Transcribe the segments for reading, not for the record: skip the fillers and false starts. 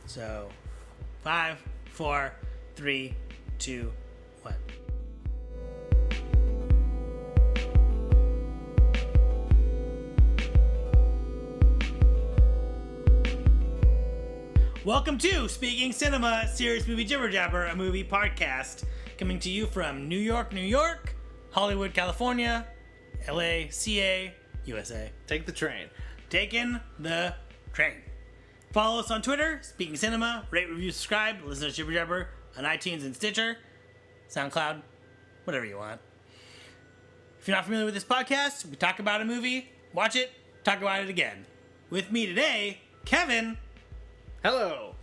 So, 5, 4, 3, 2, 1. Welcome to Speaking Cinema, Serious Movie Jibber Jabber, a movie podcast coming to you from New York, New York, Hollywood, California, LA, CA, USA. Take the train. Taking the train. Follow us on Twitter, Speaking Cinema, rate, review, subscribe, listen to Jibber Jabber on iTunes and Stitcher, SoundCloud, whatever you want. If you're not familiar with this podcast, we talk about a movie, watch it, talk about it again. With me today, Kevin. Hello.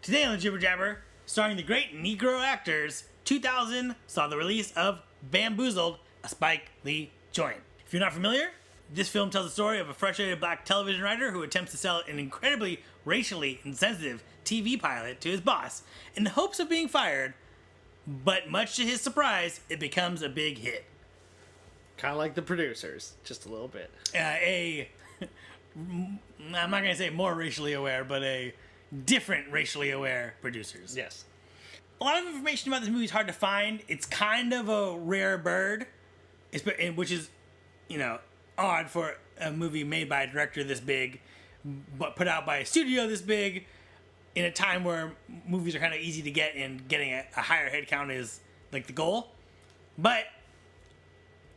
Today on the Jibber Jabber, starring the great Negro actors, 2000 saw the release of Bamboozled, a Spike Lee joint. If you're not familiar, this film tells the story of a frustrated black television writer who attempts to sell an incredibly racially insensitive TV pilot to his boss in the hopes of being fired, but much to his surprise, it becomes a big hit. Kind of like The Producers, just a little bit. I'm not going to say more racially aware, but a different racially aware producers. Yes. A lot of information about this movie is hard to find. It's kind of a rare bird, which is, odd for a movie made by a director this big, but put out by a studio this big, in a time where movies are kind of easy to get and getting a higher head count is like the goal. But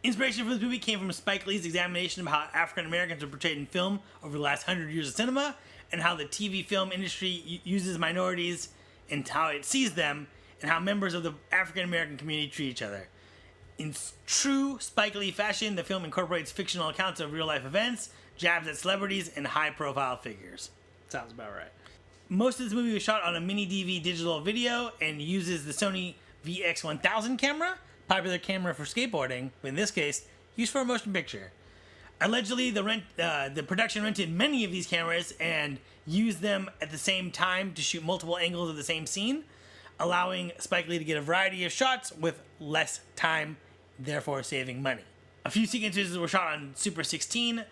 inspiration for this movie came from Spike Lee's examination of how African Americans are portrayed in film over the last 100 years of cinema, and how the TV film industry uses minorities and how it sees them, and how members of the African American community treat each other. In true Spike Lee fashion, the film incorporates fictional accounts of real-life events, jabs at celebrities, and high-profile figures. Sounds about right. Most of this movie was shot on a mini-DV digital video and uses the Sony VX1000 camera, popular camera for skateboarding, but in this case, used for a motion picture. Allegedly, the production rented many of these cameras and used them at the same time to shoot multiple angles of the same scene, allowing Spike Lee to get a variety of shots with less time, therefore saving money. A few sequences were shot on Super 16,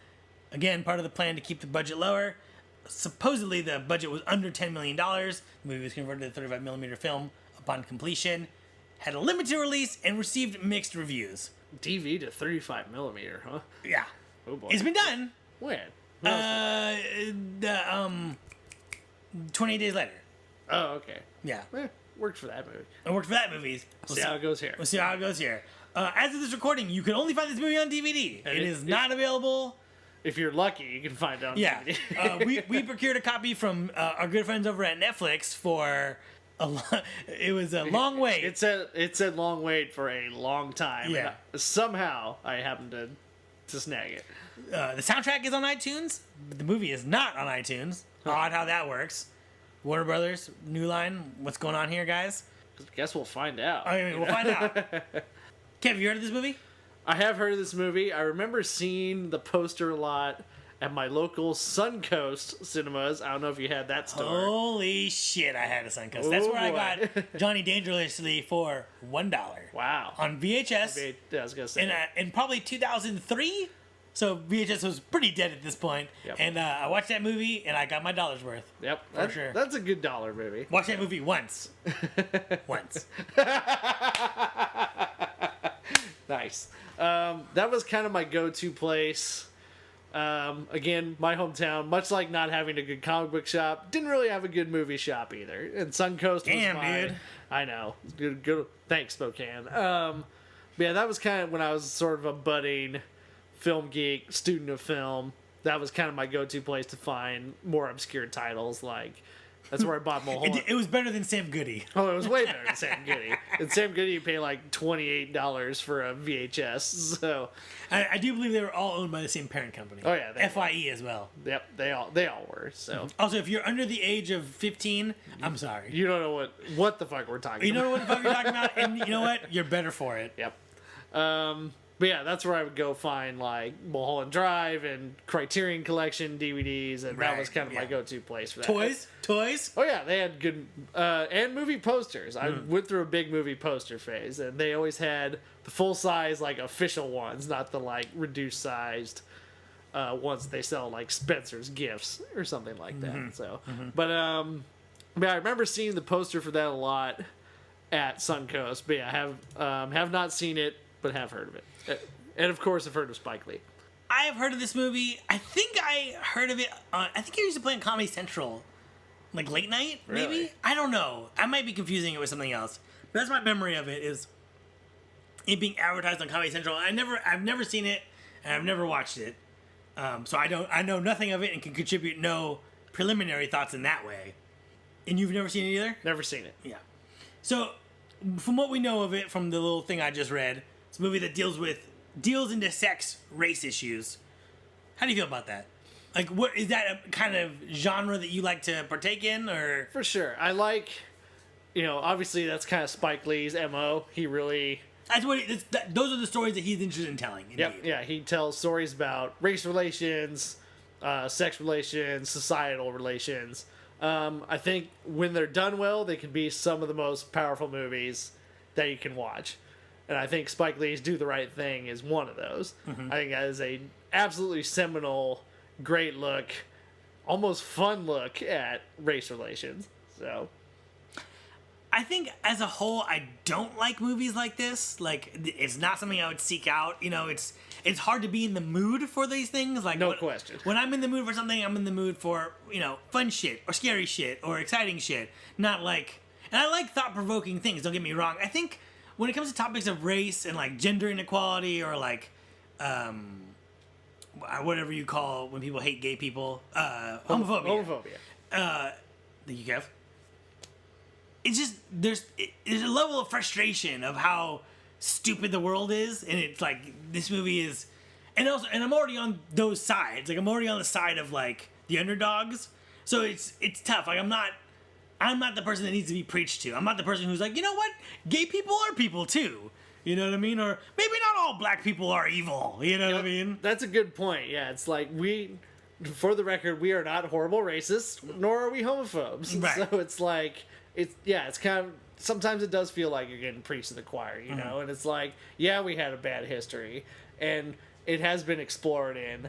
again, part of the plan to keep the budget lower. Supposedly, the budget was under $10 million. The movie was converted to 35mm film upon completion, had a limited release, and received mixed reviews. DV to 35mm, huh? Yeah. Oh boy. It's been done. When? 28 days later. Oh, okay. Yeah. Worked for that movie. It worked for that movie. We'll see how it goes here. We'll see how it goes here. As of this recording, you can only find this movie on DVD. And it is not available. If you're lucky, you can find it on DVD. We procured a copy from our good friends over at Netflix for it was a long wait. It said long wait for a long time. Yeah. And somehow I happened to snag it. The soundtrack is on iTunes, but the movie is not on iTunes. Odd how that works. Warner Brothers, New Line, what's going on here, guys? Guess we'll find out. I mean, we'll find out. Kev, have you heard of this movie? I have heard of this movie. I remember seeing the poster a lot at my local Suncoast cinemas. I don't know if you had that store. Holy shit, I had a Suncoast. That's where I got Johnny Dangerously for $1. Wow. On VHS. I was going to say. In probably 2003. So VHS was pretty dead at this point. Yep. And I watched that movie and I got my dollar's worth. Yep. For sure. That's a good dollar movie. Watched that movie once. Once. Nice. That was kind of my go-to place. Again, my hometown, much like not having a good comic book shop, didn't really have a good movie shop either. And Suncoast was mine. Dude. I know. Good. Thanks, Spokane. But yeah, that was kind of when I was sort of a budding film geek, student of film. That was kind of my go-to place to find more obscure titles. Like, that's where I bought Mulholland. It was better than Sam Goody. Oh, it was way better than Sam Goody. And Sam Goody, you pay like $28 for a VHS. So I do believe they were all owned by the same parent company. Oh yeah, FYE as well. Yep, they all were. So also, if you're under the age of 15, I'm sorry. You don't know what the fuck we're talking about. You don't know what the fuck you're talking about, and you know what? You're better for it. Yep. But yeah, that's where I would go find like Mulholland Drive and Criterion Collection DVDs, and that was kind of my go-to place for that. Toys? Oh yeah, they had good and movie posters. I went through a big movie poster phase, and they always had the full size like official ones, not the like reduced sized ones they sell like Spencer's Gifts or something like that. So, but yeah, I remember seeing the poster for that a lot at Suncoast. But yeah, I have not seen it, but have heard of it. And of course, I've heard of Spike Lee. I have heard of this movie. I think I heard of it. I think it used to play on Comedy Central, like late night, maybe. Really? I don't know. I might be confusing it with something else. But that's my memory of it, is it being advertised on Comedy Central. I've never seen it, and I've never watched it. So I know nothing of it and can contribute no preliminary thoughts in that way. And you've never seen it either? Never seen it. Yeah. So, from what we know of it, from the little thing I just read, it's a movie that deals into sex, race issues. How do you feel about that? Like, what is that a kind of genre that you like to partake in, or? For sure. I like, obviously that's kind of Spike Lee's MO. He really... Those are the stories that he's interested in telling. Indeed. Yep, yeah, he tells stories about race relations, sex relations, societal relations. I think when they're done well, they can be some of the most powerful movies that you can watch. And I think Spike Lee's Do the Right Thing is one of those. I think that is a absolutely seminal, great look, almost fun look at race relations. So, I think as a whole, I don't like movies like this. Like, it's not something I would seek out. It's hard to be in the mood for these things. Like, no question. When I'm in the mood for something, I'm in the mood for, fun shit or scary shit or exciting shit. Not like, and I like thought-provoking things, don't get me wrong. I think when it comes to topics of race and like gender inequality or like, whatever you call when people hate gay people, homophobia. Thank you, Kev. It's just there's a level of frustration of how stupid the world is, and it's like this movie is, and I'm already on those sides. Like, I'm already on the side of like the underdogs, so it's tough. Like, I'm not the person that needs to be preached to. I'm not the person who's like, you know what, gay people are people too. You know what I mean? Or maybe not all black people are evil. You know what I mean? That's a good point. Yeah, it's like for the record, we are not horrible racists, nor are we homophobes. Right. So it's like. It's kind of, sometimes it does feel like you're getting preached to the choir, know, and it's like, yeah, we had a bad history, and it has been explored in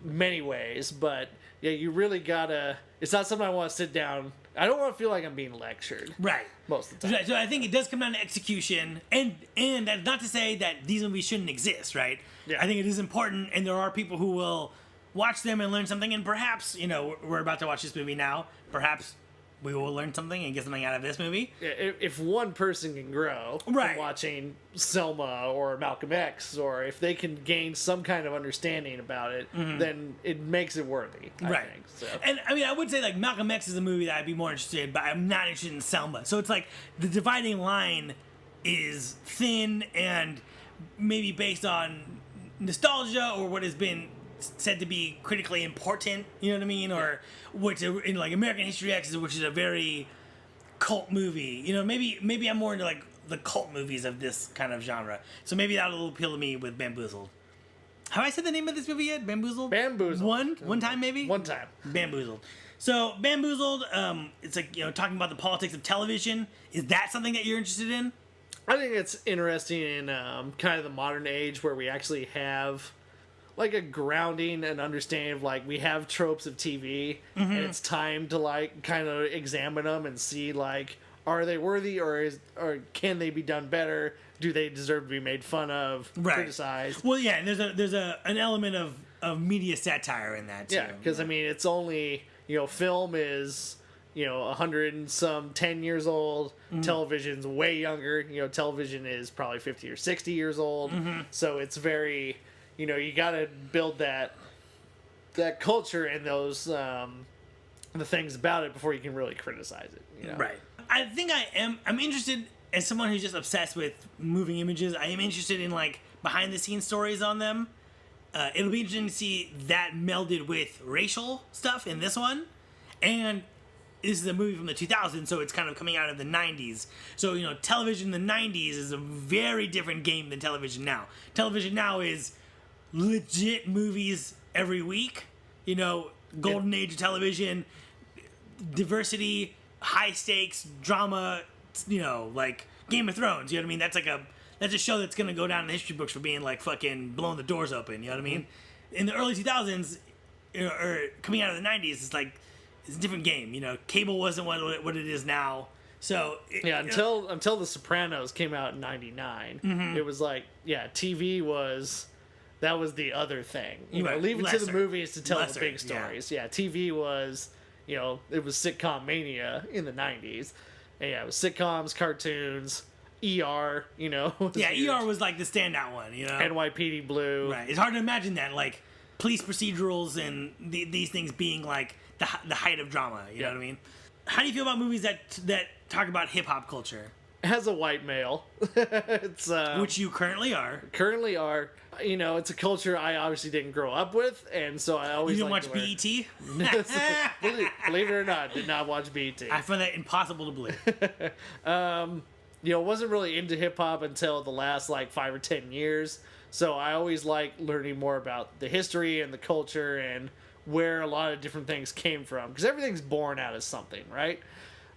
many ways, but yeah, you really gotta, it's not something I want to sit down, I don't want to feel like I'm being lectured. Right. Most of the time. So I think it does come down to execution, and that's not to say that these movies shouldn't exist, right? Yeah. I think it is important, and there are people who will watch them and learn something, and perhaps, we're about to watch this movie now, perhaps we will learn something and get something out of this movie. If one person can grow from watching Selma or Malcolm X, or if they can gain some kind of understanding about it, then it makes it worthy, I think. So. And I mean, I would say like Malcolm X is a movie that I'd be more interested in, but I'm not interested in Selma. So it's like the dividing line is thin and maybe based on nostalgia or what has been said to be critically important, you know what I mean, or which in like American History X, which is a very cult movie. Maybe I'm more into like the cult movies of this kind of genre. So maybe that'll appeal to me with Bamboozled. Have I said the name of this movie yet? Bamboozled. One time maybe. One time. Bamboozled. So Bamboozled, it's like talking about the politics of television. Is that something that you're interested in? I think it's interesting in kind of the modern age where we actually have like a grounding and understanding of like we have tropes of TV and it's time to like kind of examine them and see like are they worthy or can they be done better? Do they deserve to be made fun of, criticized? Well, yeah, and there's an element of media satire in that too. Yeah, because I mean it's only film is 100 and some 10 years old. Television's way younger. Television is probably 50 or 60 years old. So it's very you gotta build that culture and those the things about it before you can really criticize it. Right. I think I'm interested as someone who's just obsessed with moving images. I am interested in like behind the scenes stories on them. It'll be interesting to see that melded with racial stuff in this one, and this is a movie from the 2000s, so it's kind of coming out of the 90s. So television in the 90s is a very different game than television now. Television now is legit movies every week, golden age of television, diversity, high stakes, drama, like Game of Thrones, you know what I mean? That's a show that's gonna go down in the history books for being like fucking blowing the doors open, you know what I mean? in the early 2000s, or coming out of the 90s, it's like it's a different game. Cable wasn't what it is now. So until The Sopranos came out in '99, it was like TV was the other thing. Leave it to the movies to tell the big stories. Yeah, TV was it was sitcom mania in the '90s. And it was sitcoms, cartoons, ER. ER was like the standout one. NYPD Blue. Right. It's hard to imagine that police procedurals and these things being like the height of drama. You know what I mean? How do you feel about movies that talk about hip hop culture? As a white male, it's which you currently are. It's a culture I obviously didn't grow up with, and so I always you didn't watch BET. Believe it or not, did not watch BET. I find that impossible to believe. Wasn't really into hip hop until the last 5 or 10 years. So I always like learning more about the history and the culture and where a lot of different things came from, because everything's born out of something, right?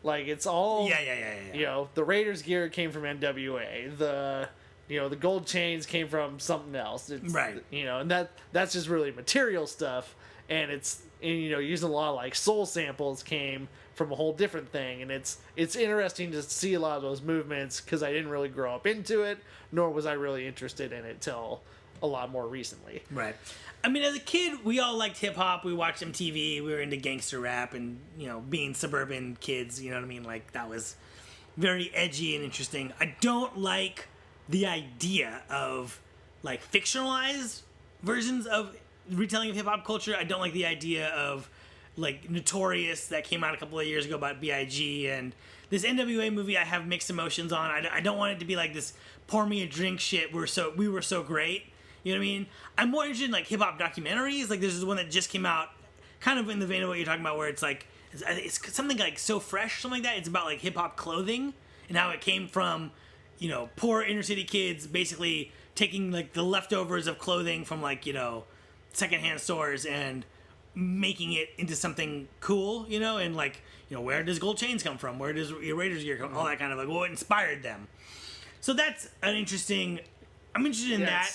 It's all the Raiders gear came from NWA. The gold chains came from something else. It's, right. And that's just really material stuff. And using a lot of soul samples came from a whole different thing. And it's interesting to see a lot of those movements, because I didn't really grow up into it, nor was I really interested in it till a lot more recently. Right. I mean, as a kid, we all liked hip hop. We watched MTV. We were into gangster rap, and being suburban kids, you know what I mean. That was very edgy and interesting. I don't like the idea of fictionalized versions of retelling of hip hop culture. I don't like the idea of Notorious that came out a couple of years ago about B.I.G. and this NWA movie. I have mixed emotions on. I don't want it to be this pour me a drink shit. We were so great. You know what I mean? I'm more interested in hip hop documentaries. There's one that just came out, kind of in the vein of what you're talking about, where it's it's something so fresh, something like that. It's about hip hop clothing and how it came from, poor inner city kids basically taking the leftovers of clothing from secondhand stores and making it into something cool, and where does gold chains come from? Where does your Raiders gear come? All that kind of what inspired them. So that's an interesting. I'm interested in that.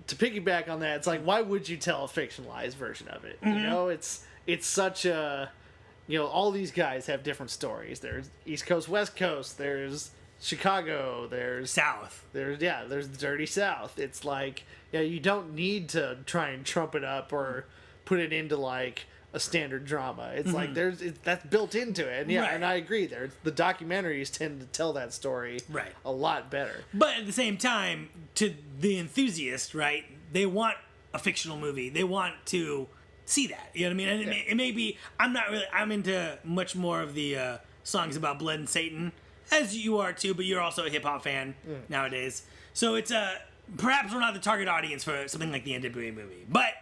To piggyback on that, it's why would you tell a fictionalized version of it? Mm-hmm. It's such a, all these guys have different stories. There's East Coast, West Coast. There's Chicago. There's South. There's the Dirty South. It's you don't need to try and trump it up or put it into a standard drama. It's that's built into it. And right. And I agree. The documentaries tend to tell that story right. a lot better. But at the same time, to the enthusiast, right, they want a fictional movie. They want to see that. You know what I mean? And it may be, I'm into much more of the songs about blood and Satan, as you are too, but you're also a hip hop fan nowadays. So it's perhaps we're not the target audience for something like the NWA movie. But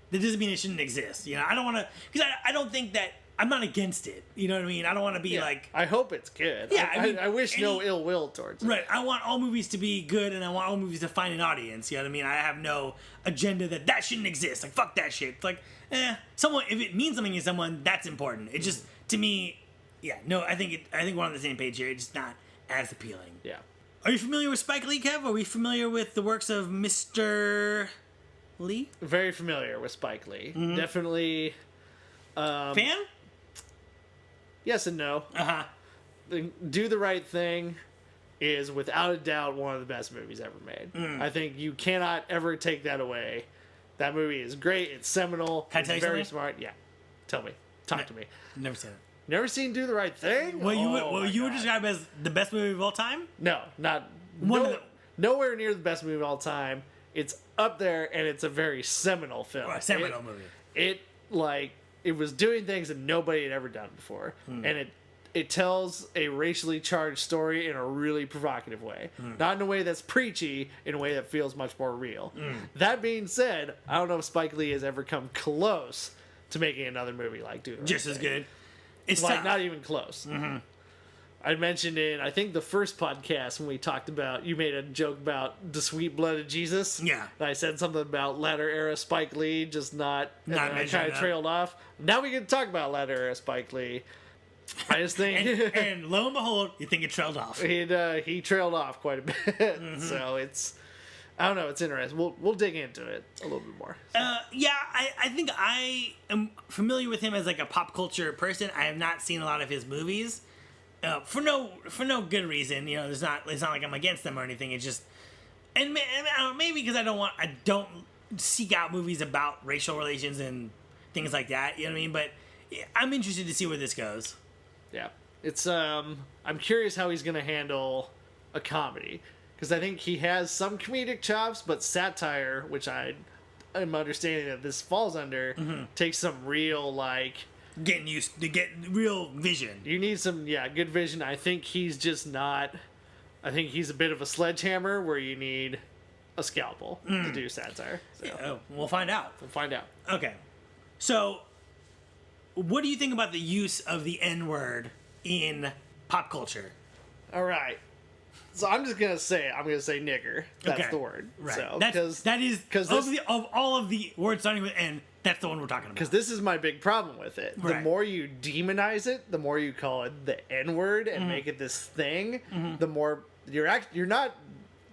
that doesn't mean it shouldn't exist. I don't want to, because I don't think that, I'm not against it. You know what I mean? I don't want to be I hope it's good. Yeah, I wish no ill will towards it. Right. I want all movies to be good, and I want all movies to find an audience. You know what I mean? I have no agenda that shouldn't exist. Fuck that shit. Someone, if it means something to someone, that's important. It just, to me, I think we're on the same page here. It's just not as appealing. Yeah. Are you familiar with Spike Lee, Kev? Are we familiar with the works of Mr. Lee? Very familiar with Spike Lee. Mm-hmm. Definitely. Fan? Yes and no. Uh-huh. Do the Right Thing is without a doubt one of the best movies ever made. I think you cannot ever take that away. That movie is great. It's seminal. Can I tell you very something? Smart. Yeah. Tell me. Talk to me. Never seen it. Never seen Do the Right Thing? You would describe as the best movie of all time? No, not nowhere near the best movie of all time. It's up there, and it's a very seminal film. A seminal movie. It was doing things that nobody had ever done before, and it tells a racially charged story in a really provocative way. Not in a way that's preachy, in a way that feels much more real. That being said, I don't know if Spike Lee has ever come close to making another movie like Do the Right Just Thing. as good. It's not even close. Mm-hmm. I mentioned in, I think, the first podcast when we talked about, you made a joke about the sweet blood of Jesus. Yeah. And I said something about latter era Spike Lee, just not I kind of up. trailed off. Now we can talk about latter era Spike Lee. I just think... and lo and behold, you think it trailed off. He trailed off quite a bit. So it's... I don't know. It's interesting. We'll dig into it a little bit more. Yeah, I think I am familiar with him as like a pop culture person. I have not seen a lot of his movies, for no good reason. You know, it's not like I'm against them or anything. It's just, and maybe because I don't seek out movies about racial relations and things like that. You know what I mean? But yeah, I'm interested to see where this goes. Yeah, it's I'm curious how he's gonna handle a comedy. Because I think he has some comedic chops, but satire, which I am understanding that this falls under, takes some real, like... Getting used to get real vision. You need some, good vision. I think he's just not... I think he's a bit of a sledgehammer where you need a scalpel to do satire. So. Yeah, we'll find out. We'll find out. Okay. So, what do you think about the use of the N-word in pop culture? All right. So I'm gonna say nigger. That's okay. the word. Right. So, Because of all of the words starting with N, that's the one we're talking about. Because this is my big problem with it. Right. The more you demonize it, the more you call it the N word and make it this thing, the more you're not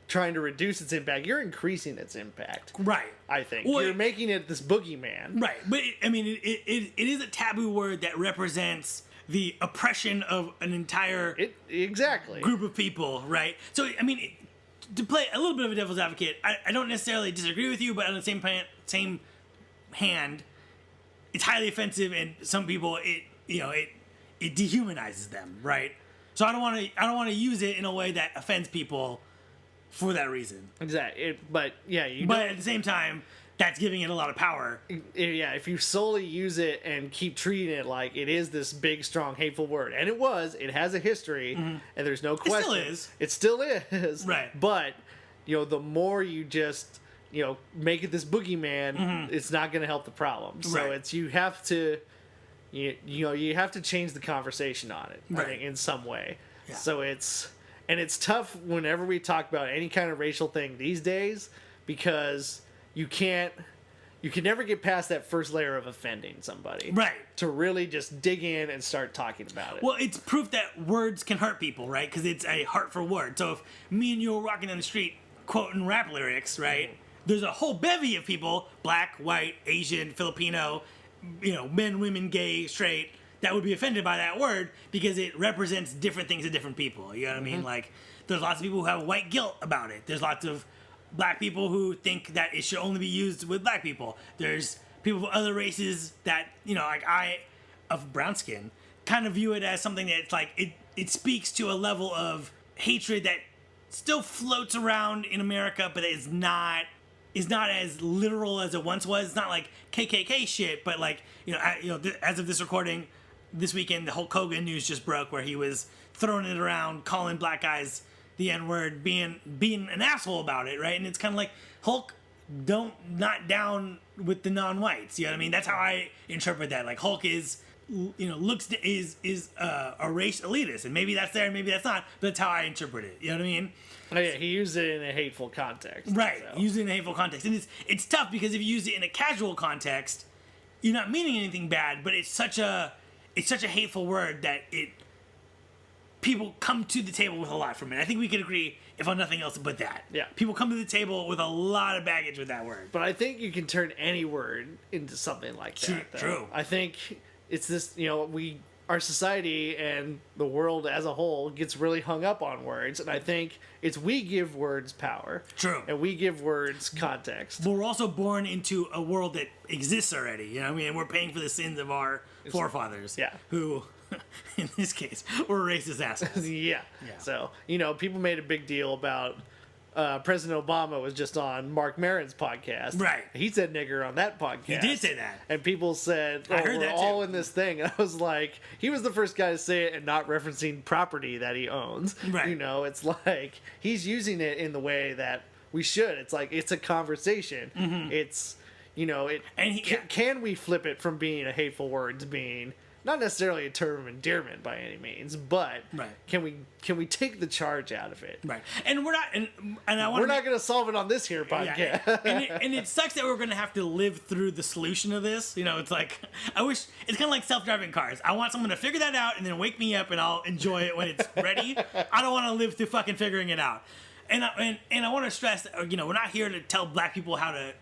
trying to reduce its impact. You're increasing its impact. Right. I think Well, you're making it this boogeyman. Right. But it is a taboo word that represents the oppression of an entire Exactly group of people, right? So, I mean, to play a little bit of a devil's advocate, I don't necessarily disagree with you, but on the same hand, it's highly offensive, and some people it dehumanizes them, right? So I don't want to use it in a way that offends people for that reason. Exactly. But at the same time, that's giving it a lot of power. Yeah, if you solely use it and keep treating it like it is this big, strong, hateful word, and it has a history, and there's no question. It still is. Right. But, the more you just, make it this boogeyman, it's not going to help the problem. So right. you have to, you have to change the conversation on it, right. I think, in some way. Yeah. So it's tough whenever we talk about any kind of racial thing these days, because you can never get past that first layer of offending somebody. Right. To really just dig in and start talking about it. Well, it's proof that words can hurt people, right? Because it's a hurtful word. So if me and you were walking down the street quoting rap lyrics, right? There's a whole bevy of people, black, white, Asian, Filipino, men, women, gay, straight, that would be offended by that word because it represents different things to different people. You know what I mean? Like, there's lots of people who have white guilt about it. There's lots of black people who think that it should only be used with black people. There's people of other races that, like I, of brown skin, kind of view it as something that's like, it speaks to a level of hatred that still floats around in America, but is not as literal as it once was. It's not like KKK shit, but like, as of this recording, this weekend, the Hulk Hogan news just broke where he was throwing it around, calling black guys the N-word, being an asshole about it, right? And it's kind of like, Hulk, not down with the non-whites. You know what I mean? That's how I interpret that. Like, Hulk is a race elitist, and maybe that's there and maybe that's not, but that's how I interpret it. You know what I mean? Oh yeah, he used it in a hateful context. Right, so. Use it in a hateful context. And it's tough because if you use it in a casual context, you're not meaning anything bad, but it's such a hateful word that people come to the table with a lot from it. I think we could agree, if on nothing else, but that. Yeah. People come to the table with a lot of baggage with that word. But I think you can turn any word into something like that. True. I think it's this, our society and the world as a whole gets really hung up on words, and I think we give words power. True. And we give words context. But we're also born into a world that exists already. You know what I mean? And we're paying for the sins of our forefathers. Yeah. Who, in this case, were racist assholes. Yeah. So, people made a big deal about President Obama was just on Mark Maron's podcast. Right. He said nigger on that podcast. He did say that. And people said, I heard we're that all too. in this thing. And I was like, he was the first guy to say it and not referencing property that he owns. Right. It's like, he's using it in the way that we should. It's like, it's a conversation. It's, can we flip it from being a hateful word to being not necessarily a term of endearment by any means, but right. Can we take the charge out of it? Right. And we're not, and I want we're not going to solve it on this here podcast. Yeah. And it sucks that we're going to have to live through the solution of this. It's like, I wish, it's kind of like self-driving cars. I want someone to figure that out and then wake me up and I'll enjoy it when it's ready. I don't want to live through fucking figuring it out. and I want to stress that, we're not here to tell black people how to,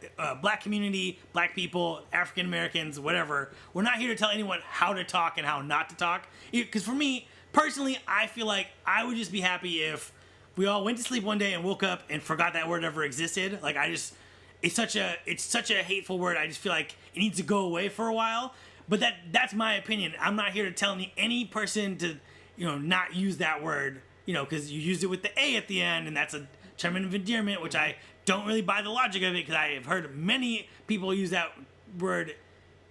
black community, black people, African Americans, whatever. We're not here to tell anyone how to talk and how not to talk. Because for me, personally, I feel like I would just be happy if we all went to sleep one day and woke up and forgot that word ever existed. Like, it's such a hateful word. I just feel like it needs to go away for a while. But that's my opinion. I'm not here to tell any person to, not use that word, because you used it with the A at the end, and that's a term of endearment, which I don't really buy the logic of it, because I have heard many people use that word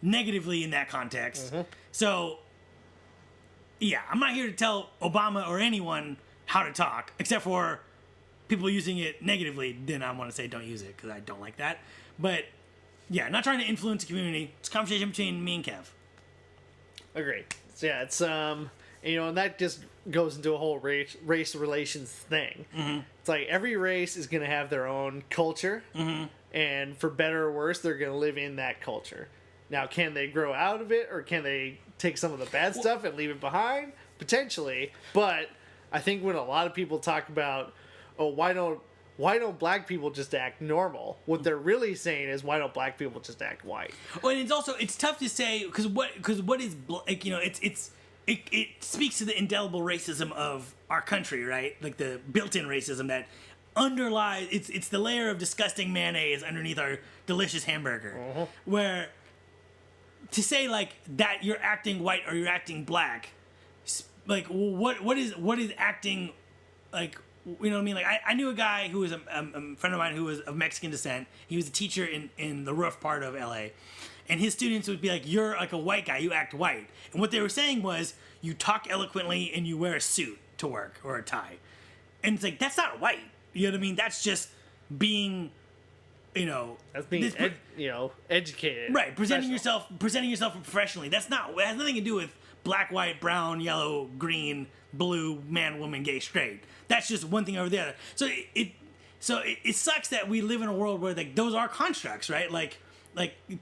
negatively in that context. Mm-hmm. So, yeah, I'm not here to tell Obama or anyone how to talk, except for people using it negatively. Then I want to say don't use it, because I don't like that. But, yeah, not trying to influence the community. It's a conversation between me and Kev. Agreed. So, yeah, it's, and that just goes into a whole race relations thing. Mm-hmm. It's like every race is going to have their own culture, mm-hmm. and for better or worse, they're going to live in that culture. Now, can they grow out of it, or can they take some of the bad stuff and leave it behind? Potentially, but I think when a lot of people talk about, why don't black people just act normal? What they're really saying is, why don't black people just act white? Well, and it's tough to say, because what is, it speaks to the indelible racism of our country, right? Like the built-in racism that underlies, it's the layer of disgusting mayonnaise underneath our delicious hamburger. Uh-huh. Where to say like that you're acting white or you're acting black, like what is acting, like, you know what I mean? Like I knew a guy who was a friend of mine who was of Mexican descent. He was a teacher in the rough part of LA. And his students would be like, you're like a white guy, you act white. And what they were saying was, you talk eloquently and you wear a suit to work or a tie. And it's like, that's not white. You know what I mean? That's just being, that's being, educated. Right. Presenting yourself professionally. It has nothing to do with black, white, brown, yellow, green, blue, man, woman, gay, straight. That's just one thing over the other. So it sucks that we live in a world where like those are constructs, right? Like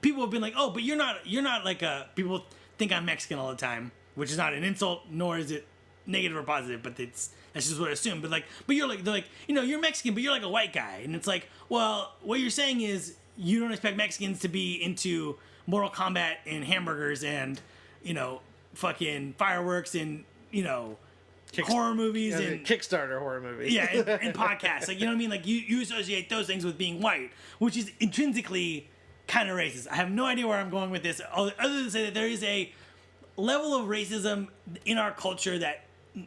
people have been like, oh, but you're not like people think I'm Mexican all the time, which is not an insult, nor is it negative or positive, but that's just what I assume. But they're like, you're Mexican, but you're like a white guy. And it's like, well, what you're saying is you don't expect Mexicans to be into Mortal Kombat and hamburgers and, fucking fireworks and, horror movies and Kickstarter horror movies. Yeah, and podcasts. Like, you know what I mean? Like you associate those things with being white, which is intrinsically kind of racist. I have no idea where I'm going with this, other than to say that there is a level of racism in our culture that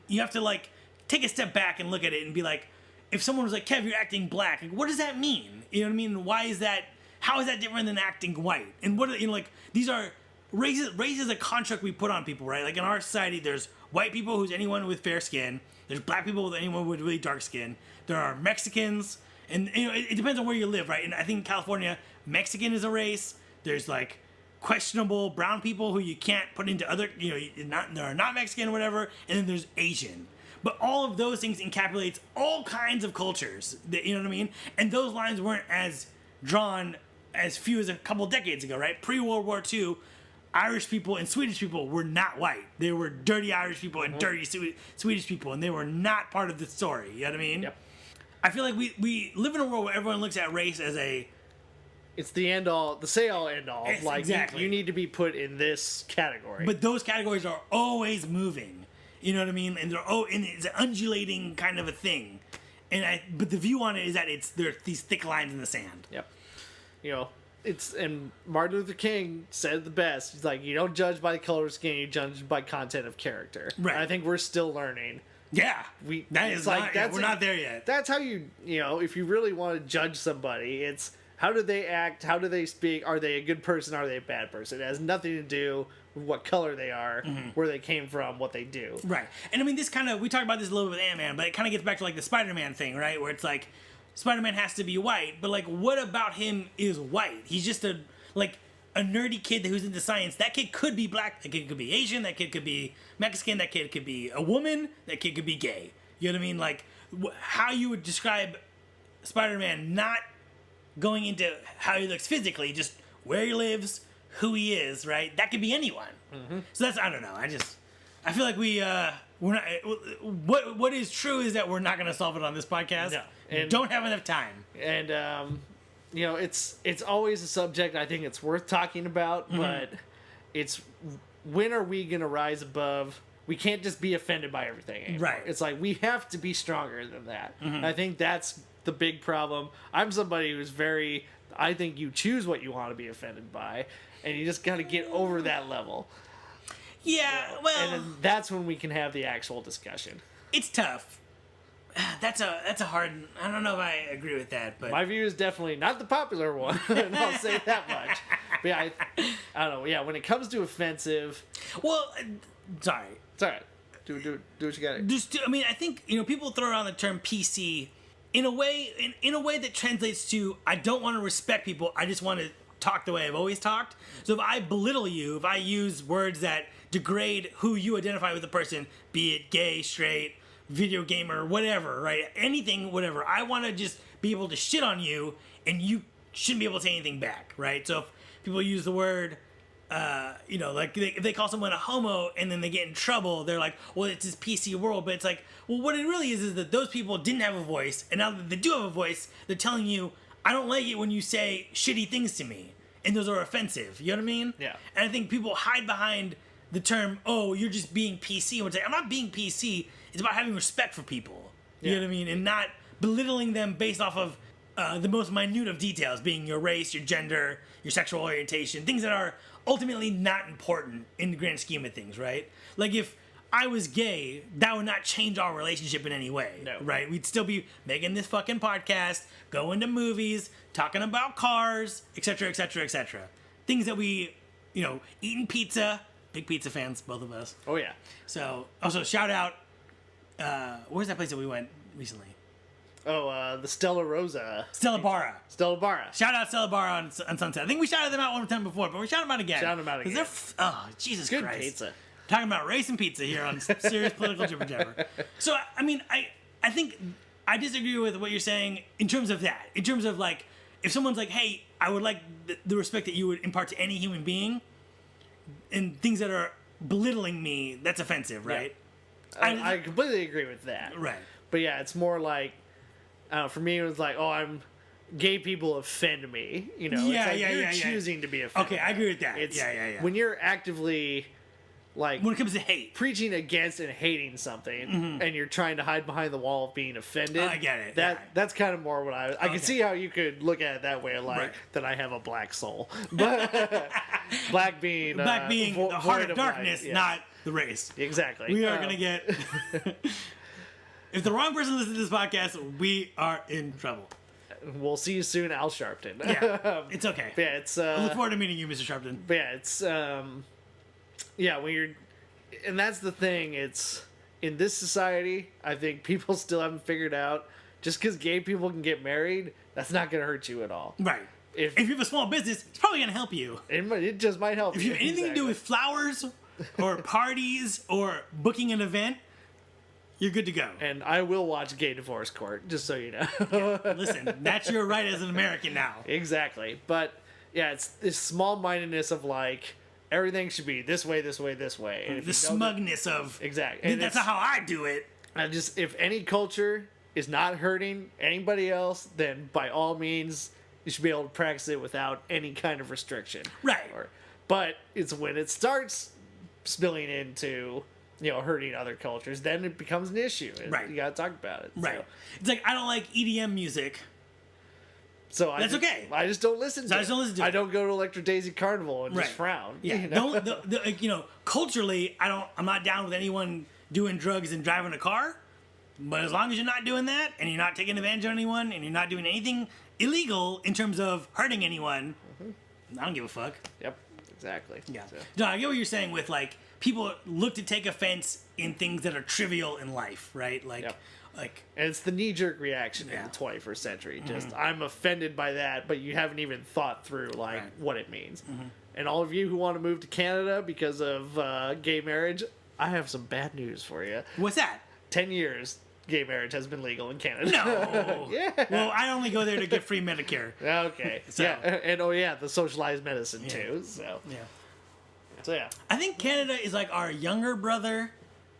you have to like take a step back and look at it and be like, if someone was like, Kev, you're acting black, like, what does that mean? You know what I mean? Why is that? How is that different than acting white? And what like these are race is a construct we put on people, right? Like in our society, there's white people who's anyone with fair skin. There's black people with anyone with really dark skin. There are Mexicans, and it depends on where you live, right? And I think in California, Mexican is a race. There's like questionable brown people who you can't put into other, they're not Mexican or whatever. And then there's Asian. But all of those things encapsulates all kinds of cultures. You know what I mean? And those lines weren't as drawn as few as a couple decades ago, right? Pre-World War II, Irish people and Swedish people were not white. They were dirty Irish people and dirty Swedish people, and they were not part of the story. You know what I mean? Yep. I feel like we live in a world where everyone looks at race as it's the end all, the say all end all. Like exactly. You need to be put in this category. But those categories are always moving. You know what I mean? And it's an undulating kind of a thing. But the view on it is that there are these thick lines in the sand. Yep. And Martin Luther King said it the best. He's like, you don't judge by the color of skin, you judge by content of character. Right. And I think we're still learning. Yeah. We're not there yet. That's how if you really want to judge somebody, it's how do they act, how do they speak, are they a good person, are they a bad person? It has nothing to do with what color they are, where they came from, what they do. Right. And I mean, we talked about this a little bit with Ant-Man, but it kind of gets back to like the Spider-Man thing, right? Where it's like, Spider-Man has to be white, but like, what about him is white? He's just a nerdy kid who's into science. That kid could be black. That kid could be Asian. That kid could be Mexican. That kid could be a woman. That kid could be gay. You know what I mean? Like, how you would describe Spider-Man not going into how he looks physically, just where he lives, who he is, right? That could be anyone. Mm-hmm. So I don't know. I feel like we we're not. What is true is that we're not going to solve it on this podcast. No. We And- don't have enough time. And it's always a subject I think it's worth talking about, but it's when are we going to rise above? We can't just be offended by everything anymore. Right. It's like we have to be stronger than that. I think that's the big problem. I'm somebody who's I think you choose what you want to be offended by, and you just got to get over that level. Yeah, well, And then that's when we can have the actual discussion. it's tough. That's a hard. I don't know if I agree with that, but My view is definitely not the popular one, and I'll say that much. But yeah, I don't know. Yeah, when it comes to offensive, well, sorry. it's all right. Do what you got to do. Just, I mean, I think people throw around the term PC in a way that translates to I don't want to respect people. I just want to talk the way I've always talked. So if I belittle you, if I use words that degrade who you identify with a person, be it gay, straight, video gamer, whatever, right? Anything, whatever. I want to just be able to shit on you, and you shouldn't be able to say anything back, right? So if people use the word, like if they call someone a homo and then they get in trouble, they're like, well, it's this PC world. But it's like, well, what it really is that those people didn't have a voice, and now that they do have a voice, they're telling you, I don't like it when you say shitty things to me, and those are offensive. You know what I mean? Yeah. And I think people hide behind the term, oh, you're just being PC. And it's like, I'm not being PC. It's about having respect for people. You know what I mean? And not belittling them based off of the most minute of details, being your race, your gender, your sexual orientation, things that are ultimately not important in the grand scheme of things, right? Like if I was gay, that would not change our relationship in any way, No. right? We'd still be making this fucking podcast, going to movies, talking about cars, etc., etc., etc. Things that we, eating pizza, big pizza fans, both of us. Oh yeah. So, also shout out, where's that place that we went recently? Oh, the Stella Rosa. Stella Barra. Stella Barra. Shout out Stella Barra on Sunset. I think we shouted them out one time before, but we shout them out again. Shout them out 'Cause again. they're Jesus Good Christ. pizza. Talking about race and pizza here on serious political Jibber Jabber. So, I mean, I think I disagree with what you're saying in terms of that. In terms of, like, if someone's like, hey, I would like the respect that you would impart to any human being, and things that are belittling me, that's offensive, right? I completely agree with that. Right. But yeah, it's more like, for me, it was like, gay people offend me. Yeah, it's like yeah, you're yeah. choosing to be offended. Okay, I agree with that. It's, Yeah. When you're actively, like, When it comes to hate. preaching against and hating something, and you're trying to hide behind the wall of being offended. I get it, That yeah. that's kind of more what I can Okay. see how you could look at it that way, like Right. that I have a black soul, but black being the heart void of light, darkness, yes. not the race. Exactly. We are going to get. If the wrong person listens to this podcast, we are in trouble. We'll see you soon, Al Sharpton. Yeah, it's okay. But yeah, it's I look forward to meeting you, Mr. Sharpton. but yeah, it's when you're, and that's the thing. It's in this society, I think people still haven't figured out just because gay people can get married, that's not going to hurt you at all. Right. If If you have a small business, it's probably going to help you. it just might help If you have anything to do with flowers or parties or booking an event, you're good to go. And I will watch Gay Divorce Court, just so you know. Listen, that's your right as an American now. Exactly. But yeah, it's this small-mindedness of like everything should be this way, this way, this way. And if The you don't- smugness of, exactly. And that's it's- not how I do it. I just, if any culture is not hurting anybody else, then by all means you should be able to practice it without any kind of restriction. Right. But it's when it starts spilling into hurting other cultures, then it becomes an issue. And Right. You gotta talk about it. Right. It's like, I don't like EDM music. So That's okay. I just don't listen to I just don't listen to I it. don't go to Electric Daisy Carnival and Right. just frown. Yeah. you know? Culturally, I'm not down with anyone doing drugs and driving a car. But as long as you're not doing that, and you're not taking advantage of anyone, and you're not doing anything illegal in terms of hurting anyone, I don't give a fuck. Yep. Exactly. Yeah. So, No, I get what you're saying with, like, people look to take offense in things that are trivial in life, right? Like, Yep. like, and it's the knee-jerk reaction Yeah. in the 21st century. Just I'm offended by that, but you haven't even thought through like Right. what it means. And all of you who want to move to Canada because of gay marriage, I have some bad news for you. what's that? 10 years, gay marriage has been legal in Canada. No. Yeah. Well, I only go there to get free Medicare. Okay. So- Yeah. And oh yeah, the socialized medicine Yeah. too. So Yeah. yeah. I think Canada is like our younger brother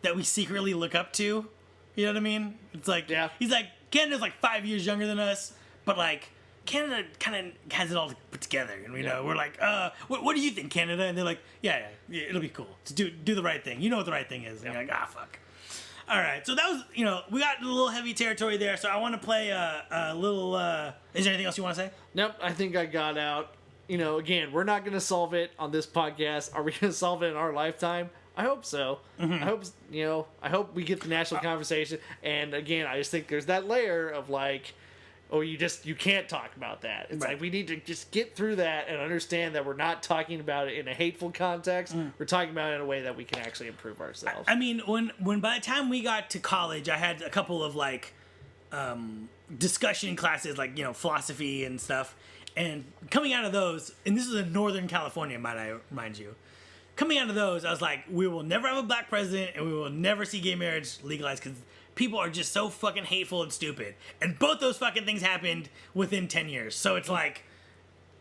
that we secretly look up to. You know what I mean? It's like, he's like, Canada's like 5 years younger than us, but like, Canada kind of has it all put together. And we know, we're like, what do you think, Canada? And they're like, yeah, it'll be cool. Just do the right thing. You know what the right thing is. And you're like, fuck. All right. So that was, we got a little heavy territory there. So I want to play a little, is there anything else you want to say? Nope. I think I got out. Again, we're not going to solve it on this podcast. Are we going to solve it in our lifetime? I hope so. Mm-hmm. I hope we get the national conversation. And again, I just think there's that layer of like, you can't talk about that. It's like we need to just get through that and understand that we're not talking about it in a hateful context. We're talking about it in a way that we can actually improve ourselves. I mean, when by the time we got to college, I had a couple of like discussion classes, like philosophy and stuff. And coming out of those, and this is in Northern California, might I remind you. Coming out of those, I was like, we will never have a black president, and we will never see gay marriage legalized because people are just so fucking hateful and stupid. And both those fucking things happened within 10 years. So it's like,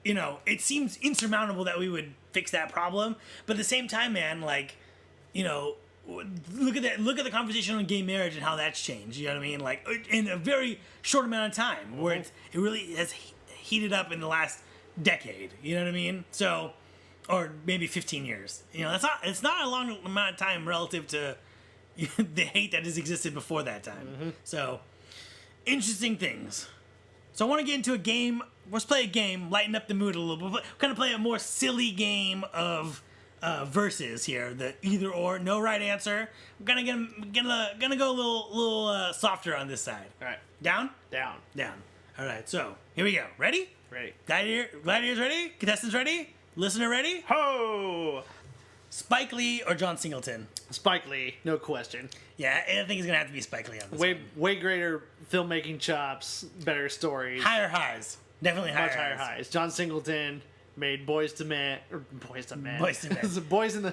it seems insurmountable that we would fix that problem. But at the same time, man, like, look at the conversation on gay marriage and how that's changed. You know what I mean? Like, in a very short amount of time, where it really has heated up in the last decade. You know what I mean? So, or maybe 15 years. It's not a long amount of time relative to the hate that has existed before that time. Mm-hmm. So, interesting things. So I want to get into a game. Let's play a game, lighten up the mood a little bit. Kind of play a more silly game of verses here. The either or, no right answer. We're gonna go a little softer on this side. All right, down. All right, so here we go. Ready? Ready. Gladiators ready? Contestants ready? Listener ready? Ho! Spike Lee or John Singleton? Spike Lee, no question. Yeah, I think it's gonna have to be Spike Lee on this one. Way greater filmmaking chops, better stories. Higher highs. Definitely much higher highs. John Singleton made Boys in the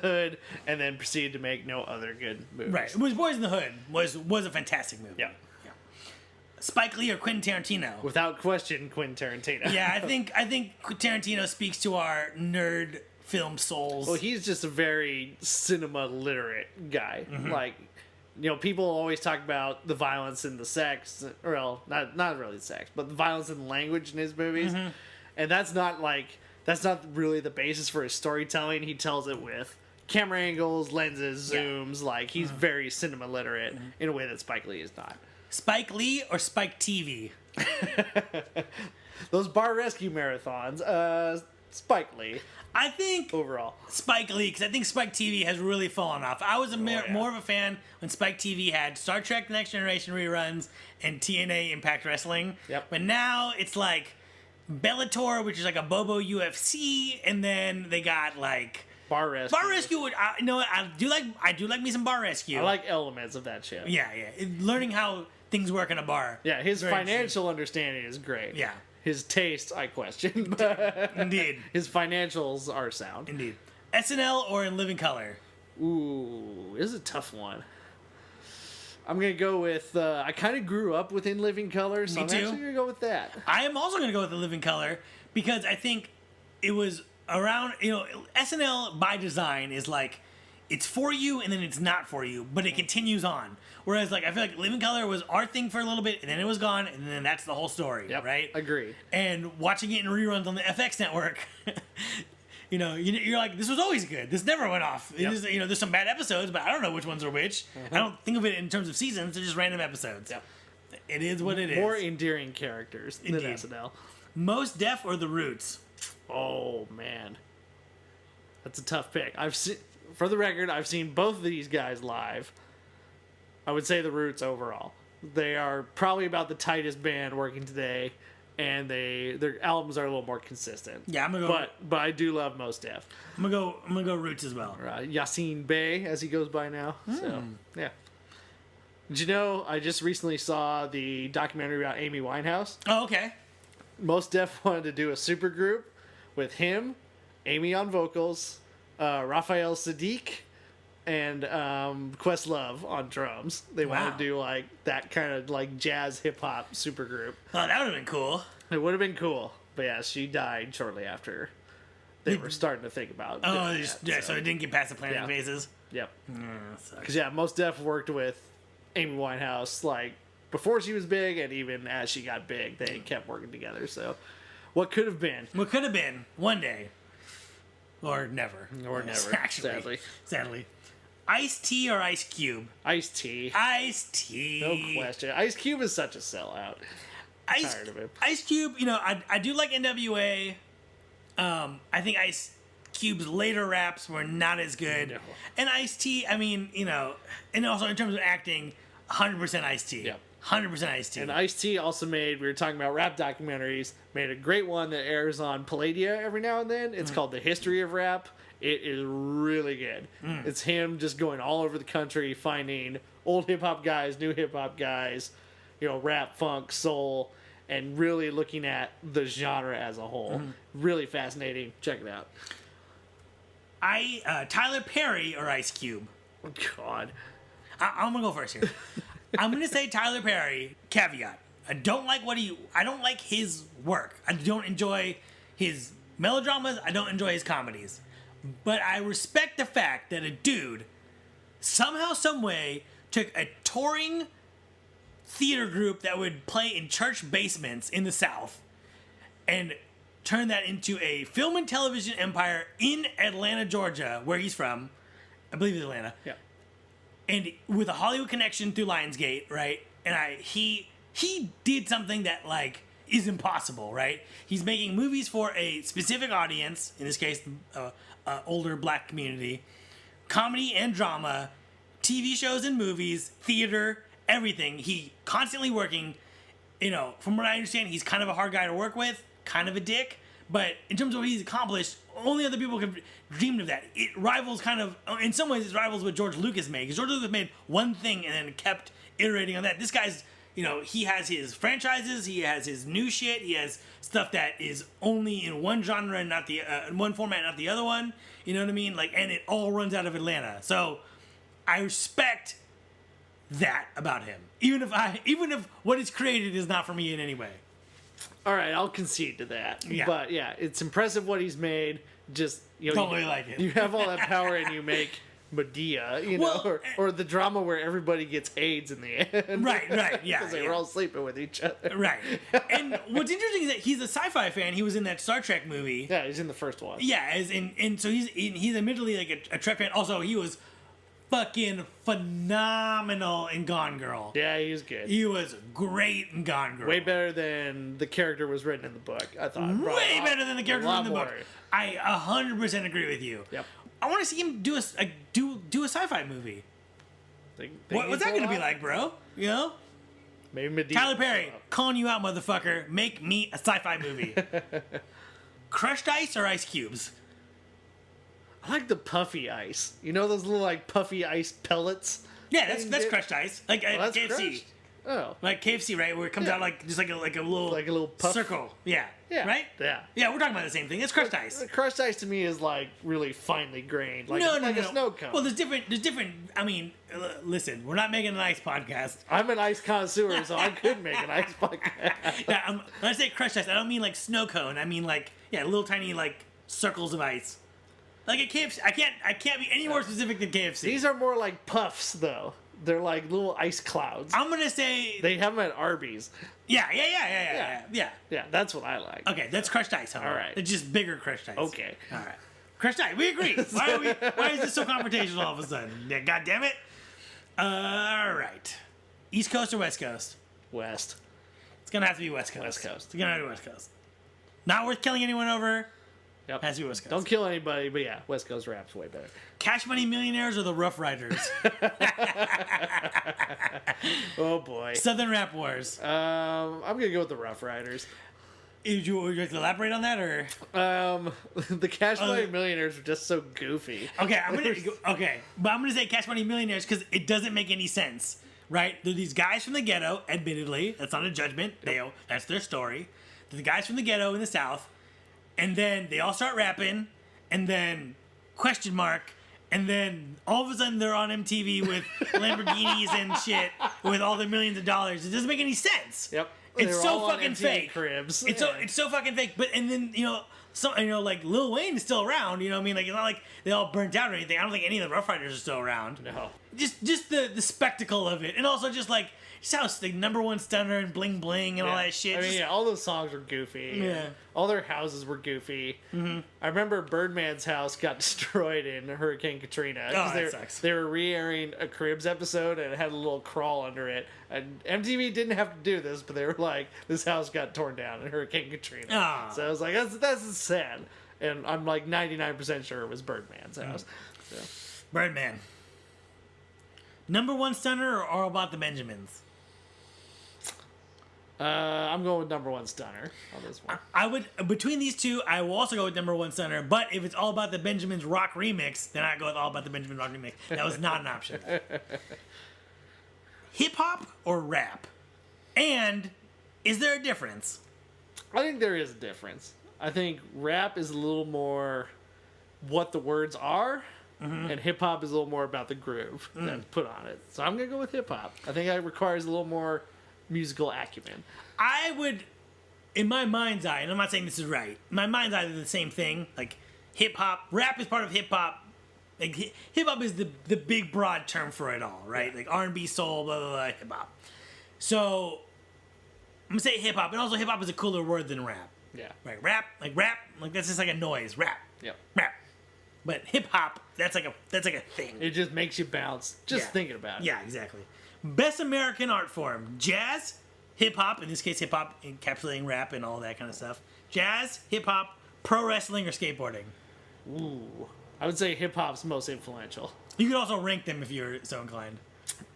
Hood, and then proceeded to make no other good movies. Right. It was Boys in the Hood was a fantastic movie. Yeah. Spike Lee or Quentin Tarantino? Without question, Quentin Tarantino. Yeah, I think Tarantino speaks to our nerd film souls. Well, he's just a very cinema literate guy. Mm-hmm. Like, people always talk about the violence and the sex, well, not really sex, but the violence and the language in his movies. Mm-hmm. And that's not really the basis for his storytelling. He tells it with camera angles, lenses, zooms. Like, he's very cinema literate in a way that Spike Lee is not. Spike Lee or Spike TV? Those bar rescue marathons. Spike Lee. I think overall Spike Lee, because I think Spike TV has really fallen off. I was more of a fan when Spike TV had Star Trek: The Next Generation reruns and TNA Impact Wrestling. Yep. But now it's like Bellator, which is like a Bobo UFC, and then they got like Bar Rescue. Bar Rescue. I do like me some Bar Rescue. I like elements of that show. Yeah. Learning how things work in a bar. Yeah, his financial understanding is great. Yeah. His taste, I question. Indeed. His financials are sound. Indeed. SNL or In Living Color? Ooh, this is a tough one. I'm going to go with, I kind of grew up with In Living Color, so I'm actually going to go with that. I am also going to go with In Living Color because I think it was around, SNL by design is like, it's for you and then it's not for you, but it continues on. Whereas, like, I feel like Living Color was our thing for a little bit, and then it was gone, and then that's the whole story, right? Agreed. And watching it in reruns on the FX network, you're like, this was always good. This never went off. It is, there's some bad episodes, but I don't know which ones are which. I don't think of it in terms of seasons. They're just random episodes. Yep. It is what it is. More endearing characters than SNL. Most Def or The Roots? Oh, man. That's a tough pick. For the record, I've seen both of these guys live. I would say The Roots overall. They are probably about the tightest band working today, and their albums are a little more consistent. Yeah, I'm gonna go. But I do love Mos Def. I'm gonna go Roots as well. Yassine Bey, as he goes by now. So yeah. Did you know I just recently saw the documentary about Amy Winehouse? Oh, okay. Mos Def wanted to do a supergroup with him, Amy on vocals, Raphael Sadiq, and Questlove on drums. They want to do like that kind of like jazz hip hop supergroup. Oh, that would have been cool. It would have been cool, but yeah, she died shortly after they were starting to think about. Oh, so it didn't get past the planning phases. Yep. Sucks. Because yeah, Mos Def worked with Amy Winehouse like before she was big, and even as she got big, they kept working together. So, what could have been? What could have been one day, or never, Actually, sadly. Ice-T or Ice Cube? Ice-T. Ice-T. No question. Ice Cube is such a sellout. Tired of him. Ice Cube, you know, I do like NWA. I think Ice Cube's later raps were not as good. No. And Ice-T, I mean, you know, and also in terms of acting, 100% Ice-T. Yep. 100% Ice-T. And Ice-T also we were talking about rap documentaries, made a great one that airs on Palladia every now and then. It's called The History of Rap. It is really good. It's him just going all over the country, finding old hip-hop guys, new hip-hop guys, you know, rap, funk, soul, and really looking at the genre as a whole. Really fascinating. Check it out. Tyler Perry or Ice Cube? Oh, God. I'm gonna go first here. I'm gonna say Tyler Perry. Caveat: I don't like his work. I don't enjoy his melodramas. I don't enjoy his comedies. But I respect the fact that a dude somehow, some way, took a touring theater group that would play in church basements in the South and turned that into a film and television empire in Atlanta, Georgia, where he's from. I believe it's Atlanta. Yeah. And with a Hollywood connection through Lionsgate, right? And he did something that like is impossible, right? He's making movies for a specific audience, in this case, older black community, comedy and drama, TV shows and movies, theater, everything. He constantly working. You know, from what I understand, he's kind of a hard guy to work with, kind of a dick. But in terms of what he's accomplished, only other people could dreamed of that. It rivals kind of, in some ways, it rivals what George Lucas made. Because George Lucas made one thing and then kept iterating on that. This guy's, you know, he has his franchises, he has his new shit, he has stuff that is only in one genre and not the in one format, not the other one. You know what I mean? Like, and it all runs out of Atlanta. So I respect that about him, even if what is created is not for me in any way. All right, I'll concede to that. Yeah. But yeah, it's impressive what he's made. Just, you know, Don't really like it. You have all that power and you make Medea, you know, Well, or the drama where everybody gets AIDS in the end. Right, yeah. Because they yeah. were all sleeping with each other. Right. And what's interesting is that he's a sci-fi fan. He was in that Star Trek movie. Yeah, he's in the first one. Yeah, and so he's admittedly like a Trek fan. Also, he was fucking phenomenal in Gone Girl. Yeah, he's good. He was great in Gone Girl. Way better than the character was written in the book, I thought. Way better than the character in the book. More. I 100% agree with you. Yep. I want to see him do a sci-fi movie. What's that gonna be like, bro? You know? Maybe Medea. Tyler Perry, calling you out, motherfucker. Make me a sci-fi movie. Crushed ice or ice cubes? I like the puffy ice. You know those little like puffy ice pellets? Yeah, that's crushed ice. Like That's KFC. crushed? Oh. Like KFC, right? Where it comes out like just like a little puff. circle. Yeah. Yeah. Right? Yeah. Yeah, we're talking about the same thing. It's crushed ice. Crushed ice to me is like really finely grained, like No, a snow cone. Well, there's different. I mean, listen, we're not making an ice podcast. I'm an ice connoisseur, so I could make an ice podcast. Yeah, when I say crushed ice, I don't mean like snow cone. I mean like little tiny like circles of ice. Like a KFC. I can't be any more specific than KFC. These are more like puffs, though. They're like little ice clouds. I'm gonna say They have them at Arby's. yeah. Yeah, that's what I like. Okay, that's crushed ice. Huh? All right. It's just bigger crushed ice. Okay. All right. Crushed ice. We agree. Why is this so confrontational all of a sudden? Yeah, God damn it. All right. East Coast or West Coast? West. It's gonna have to be West Coast. West Coast. It's gonna have to be West Coast. Not worth killing anyone over. Yep. Has to be West Coast. Don't kill anybody, but yeah, West Coast rap's way better. Cash Money Millionaires or the Rough Riders? Oh boy. Southern Rap Wars. I'm gonna go with the Rough Riders. Would you like to elaborate on that or? The Cash Money Millionaires are just so goofy. Okay, but I'm gonna say Cash Money Millionaires because it doesn't make any sense, right? They're these guys from the ghetto. Admittedly, that's not a judgment. That's their story. They're the guys from the ghetto in the South, and then they all start rapping, and then question mark. And then all of a sudden they're on MTV with Lamborghinis and shit with all their millions of dollars. It doesn't make any sense. Yep. It's They were so all on fucking MTV fake. Cribs. It's so fucking fake. But and then like Lil Wayne is still around. You know what I mean? Like, it's not like they all burnt out or anything. I don't think any of the Rough Riders are still around. No. Just the spectacle of it, and also just like how the number one stunner and bling bling and all that shit. I mean, all those songs were goofy. Yeah. All their houses were goofy. Mm-hmm. I remember Birdman's house got destroyed in Hurricane Katrina. That sucks. They were re-airing a Cribs episode and it had a little crawl under it. And MTV didn't have to do this, but they were like, this house got torn down in Hurricane Katrina. Oh. So I was like, that's sad. And I'm like 99% sure it was Birdman's house. So. Birdman. Number one stunner or All About the Benjamins? I'm going with number one stunner on this one. I would, between these two, I will also go with number one stunner. But if it's All About the Benjamins rock remix, then I go with All About the Benjamins rock remix. That was not an option. Hip hop or rap? And is there a difference? I think there is a difference. I think rap is a little more what the words are, and hip hop is a little more about the groove that's put on it. So I'm gonna go with hip hop. I think it requires a little more musical acumen. I would, in my mind's eye, and I'm not saying this is right, in my mind's eye, they're the same thing. Like, hip hop, rap is part of hip hop. Like, hip hop is the big, broad term for it all, right? Yeah. Like, R&B, soul, blah, blah, blah, hip hop. So, I'm gonna say hip hop, and also hip hop is a cooler word than rap. Yeah. Right? Rap, that's just like a noise. Rap. Yep. Rap. But hip hop, that's like a thing. It just makes you bounce just thinking about it. Yeah, exactly. Best American art form: jazz, hip hop. In this case, hip hop encapsulating rap and all that kind of stuff. Jazz, hip hop, pro wrestling, or skateboarding. Ooh. I would say hip hop's most influential. You could also rank them if you're so inclined.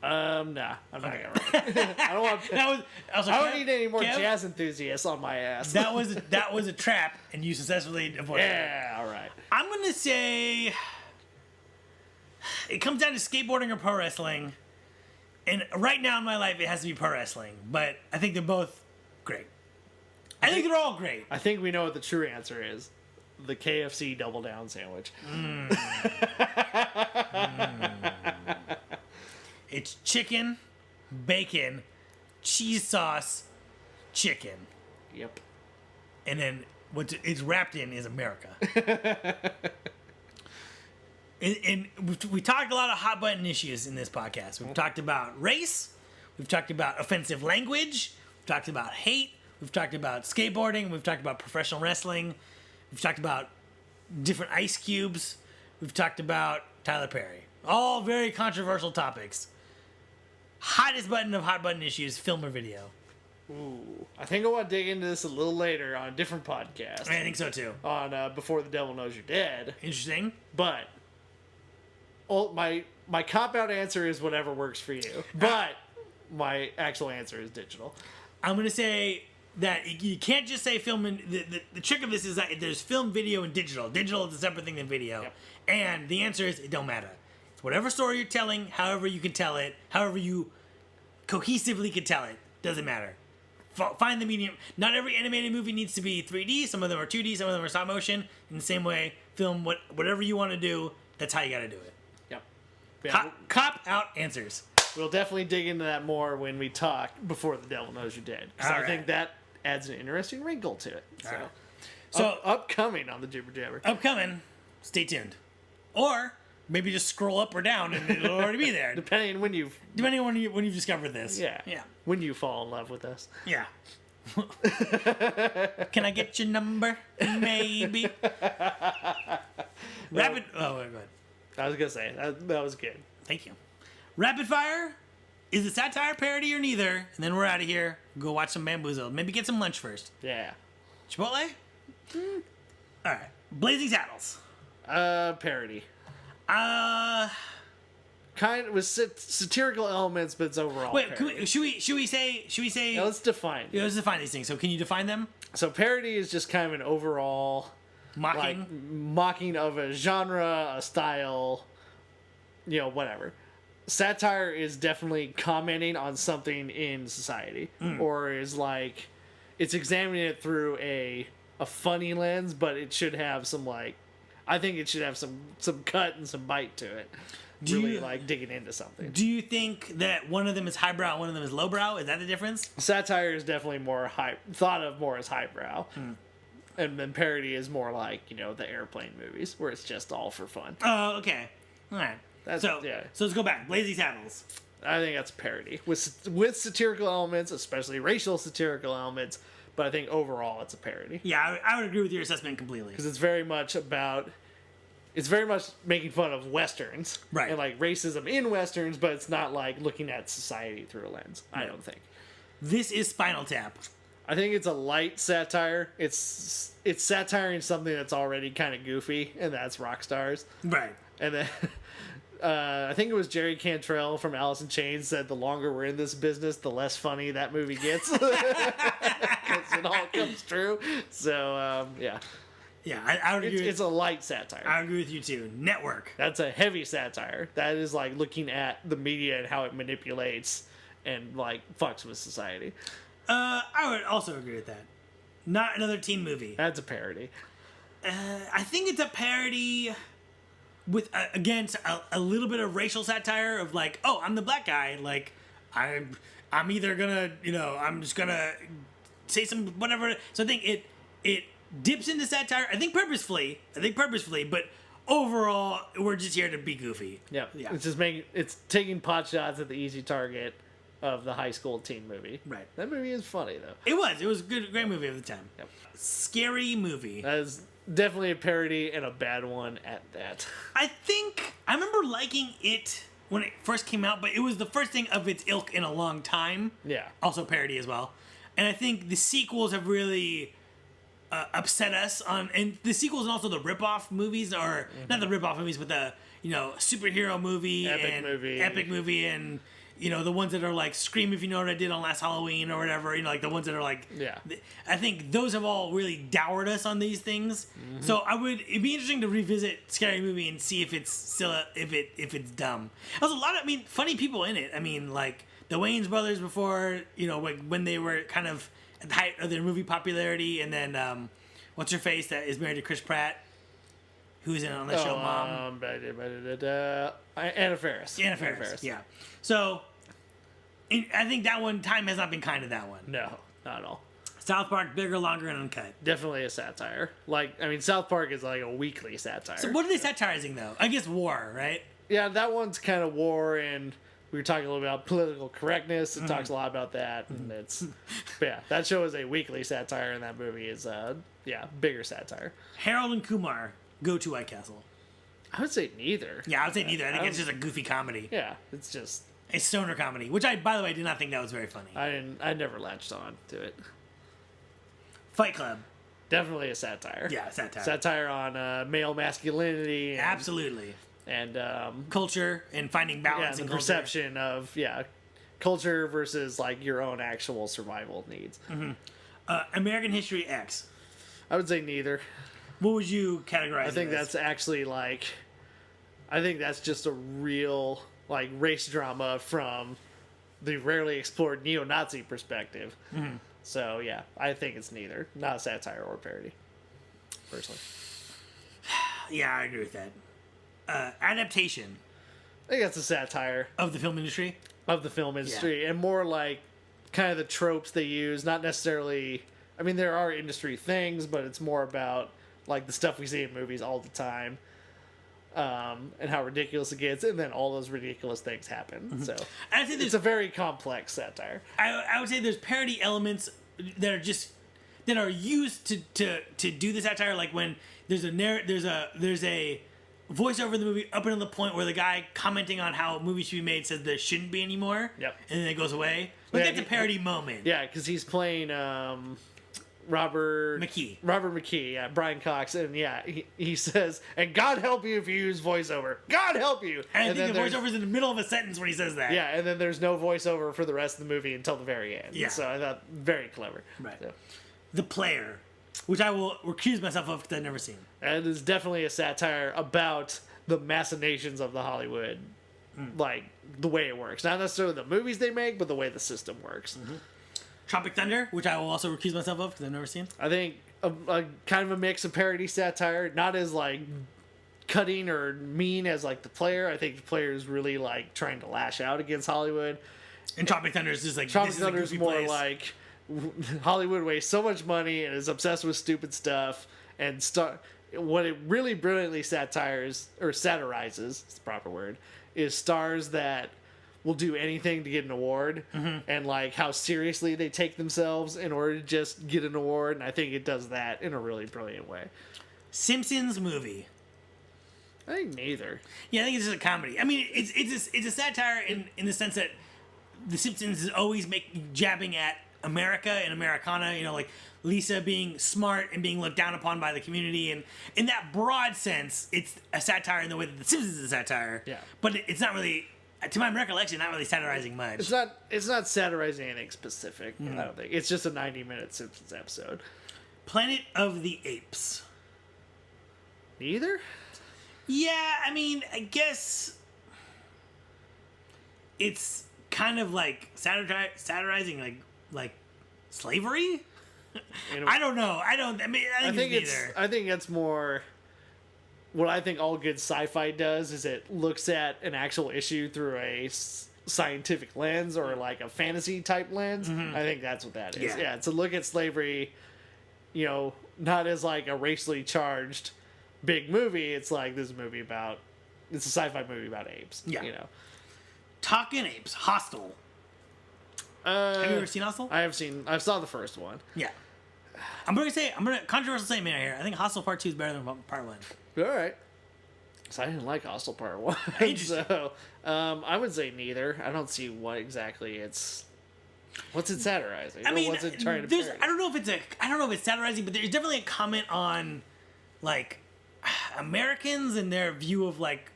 Nah, I'm not gonna rank. I don't want. I don't need any more jazz enthusiasts on my ass. that was a trap, and you successfully avoided it. Yeah, all right. I'm gonna say it comes down to skateboarding or pro wrestling. And right now in my life, it has to be pro wrestling. But I think they're both great. I think they're all great. I think we know what the true answer is. The KFC Double Down sandwich. It's chicken, bacon, cheese sauce, chicken. Yep. And then what it's wrapped in is America. And we talked a lot of hot button issues in this podcast. We've talked about race. We've talked about offensive language. We've talked about hate. We've talked about skateboarding. We've talked about professional wrestling. We've talked about different ice cubes. We've talked about Tyler Perry. All very controversial topics. Hottest button of hot button issues, film or video. Ooh. I think I want to dig into this a little later on a different podcast. I think so too. On Before the Devil Knows You're Dead. Interesting. But my cop-out answer is whatever works for you. But my actual answer is digital. I'm going to say that you can't just say film and the trick of this is that there's film, video, and digital. Digital is a separate thing than video. Yep. And the answer is it don't matter. It's whatever story you're telling, however you can tell it, however you cohesively can tell it. Doesn't matter. Find the medium. Not every animated movie needs to be 3D. Some of them are 2D. Some of them are stop motion. In the same way, film, whatever you want to do, that's how you got to do it. Yep. Yeah, Cop out answers. We'll definitely dig into that more when we talk Before the Devil Knows You're Dead. Because I think that adds an interesting wrinkle to it. So, right. So upcoming on the Jibber Jabber. Upcoming. Stay tuned. Or maybe just scroll up or down and it'll already be there. Depending on when you've discovered this. Yeah. When you fall in love with us. Yeah. Can I get your number? Maybe. Rapid. Oh, wait, go ahead. I was gonna say that was good. Thank you. Rapid fire. Is it satire, parody, or neither? And then we're out of here. Go watch some Bamboozled. Maybe get some lunch first. Yeah. Chipotle. All right. Blazing Saddles. Parody. Kind of with satirical elements, but it's overall. Wait, parody. should we say? Yeah, let's define. Yeah, let's define these things. So, can you define them? So, parody is just kind of an overall mocking of a genre, a style, whatever. Satire is definitely commenting on something in society, or is like it's examining it through a funny lens, but it should have some I think it should have some cut and some bite to it. Digging into something. Do you think that one of them is highbrow and one of them is lowbrow? Is that the difference? Satire is definitely thought of more as highbrow. And then parody is more like, the airplane movies, where it's just all for fun. Oh, okay. All right. So let's go back. Blazing Saddles. I think that's parody with satirical elements, especially racial satirical elements. But I think overall it's a parody. Yeah, I would agree with your assessment completely. Because it's very much making fun of Westerns. Right. And like racism in Westerns, but it's not like looking at society through a lens, I don't think. This is Spinal Tap. I think it's a light satire. It's satiring something that's already kind of goofy, and that's rock stars. Right. And then I think it was Jerry Cantrell from Alice in Chains said the longer we're in this business, the less funny that movie gets. Because it all comes true. So, yeah. Yeah, I would agree. It's a light satire. I agree with you too. Network. That's a heavy satire. That is like looking at the media and how it manipulates and like fucks with society. I would also agree with that. Not another teen movie. That's a parody. I think it's a parody with again a little bit of racial satire of like, oh, I'm the black guy. Like, I'm either gonna, I'm just gonna say some whatever. So I think it dips into satire. I think purposefully, but overall, we're just here to be goofy. Yeah. Yeah. It's taking pot shots at the easy target of the high school teen movie. Right. That movie is funny though. It was a great movie at the time. Yep. Scary movie. That is definitely a parody and a bad one at that. I remember liking it when it first came out, but it was the first thing of its ilk in a long time. Yeah. Also parody as well. And I think the sequels have really upset us and the sequels and also the rip-off movies are not the rip-off movies, but the superhero movie, epic movie, and the ones that are like Scream If You Know What I Did on Last Halloween or whatever. Like the ones that are like, yeah. I think those have all really dowered us on these things. Mm-hmm. So it'd be interesting to revisit Scary Movie and see if it's still if it's dumb. There's a lot of funny people in it. I mean, like the Wayans brothers before, like when they were kind of at the height of their movie popularity, and then what's her face that is married to Chris Pratt, who's in on the show Mom. Anna Faris. Anna Faris. Yeah. So I think that one time has not been kind to that one. No, not at all. South Park, bigger, longer, and uncut. Definitely a satire. South Park is like a weekly satire. So what are they satirizing though? I guess war, right? Yeah, that one's kind of war, and we were talking a little about political correctness. It talks a lot about that, and that show is a weekly satire, and that movie is bigger satire. Harold and Kumar go to White Castle. I would say neither. Yeah, I would say neither. I think it's just a goofy comedy. Yeah, it's just a stoner comedy, which I, by the way, did not think that was very funny. I never latched on to it. Fight Club. Definitely a satire. Yeah, satire. Satire on male masculinity. Absolutely. And culture and finding balance and in perception of culture versus like your own actual survival needs. Mm-hmm. American History X. I would say neither. What would you categorize? I think that's actually I think that's just a real race drama from the rarely explored neo-Nazi perspective. Mm-hmm. So yeah, I think it's neither. Not a satire or parody, personally. Yeah, I agree with that. Adaptation. I think that's a satire of the film industry. And more like kind of the tropes they use, not necessarily. I mean, there are industry things, but it's more about like the stuff we see in movies all the time, and how ridiculous it gets, and then all those ridiculous things happen. Mm-hmm. So I think it's a very complex satire. I would say there's parody elements that are used to do the satire, like when there's a voiceover in the movie up until the point where the guy commenting on how movies should be made says there shouldn't be anymore. Yep. And then it goes away. That's a parody moment. Yeah, because he's playing Robert McKee, yeah, Brian Cox, and he says, and God help you if you use voiceover. God help you. And I think the voiceover's in the middle of a sentence when he says that. Yeah, and then there's no voiceover for the rest of the movie until the very end. Yeah. So I thought very clever. Right. So. The Player, which I will recuse myself of because I've never seen. And it's definitely a satire about the machinations of the Hollywood, like the way it works. Not necessarily the movies they make, but the way the system works. Mm-hmm. Tropic Thunder, which I will also recuse myself of because I've never seen. I think a kind of a mix of parody satire, not as like cutting or mean as like The Player. I think The Player is really like trying to lash out against Hollywood. And Tropic Thunder is just like Tropic Thunder is more like Hollywood wastes so much money and is obsessed with stupid stuff, and what it really brilliantly satirizes is the proper word, is stars that will do anything to get an award, and like how seriously they take themselves in order to just get an award. And I think it does that in a really brilliant way. Simpsons movie. I think neither. Yeah, I think it's just a comedy. I mean, it's a satire in the sense that The Simpsons is always jabbing at America and Americana. You know, like Lisa being smart and being looked down upon by the community, and in that broad sense, it's a satire in the way that The Simpsons is a satire. Yeah. But it's not really, to my recollection, not really satirizing much. It's not satirizing anything specific. I don't think it's just a 90-minute Simpsons episode. Planet of the Apes. Neither. Yeah, I mean, I guess it's kind of like satirizing like slavery. I don't know. I think it's neither. I think it's more. What I think all good sci-fi does is it looks at an actual issue through a scientific lens or like a fantasy type lens. I think that's what that is. Yeah, it's a look at slavery. You know, not as like a racially charged big movie. It's like this movie about. It's a sci-fi movie about apes. Yeah, you know. Talking apes, Hostel. Have you ever seen Hostel? I saw the first one. Yeah. I'm gonna controversial statement here. I think Hostel Part 2 is better than Part 1. All right. So I didn't like Hostel Part 1. So I would say neither. I don't see what exactly it's. What's it satirizing? I mean, what's it trying to parody? I don't know if it's satirizing, but there's definitely a comment on like Americans and their view of like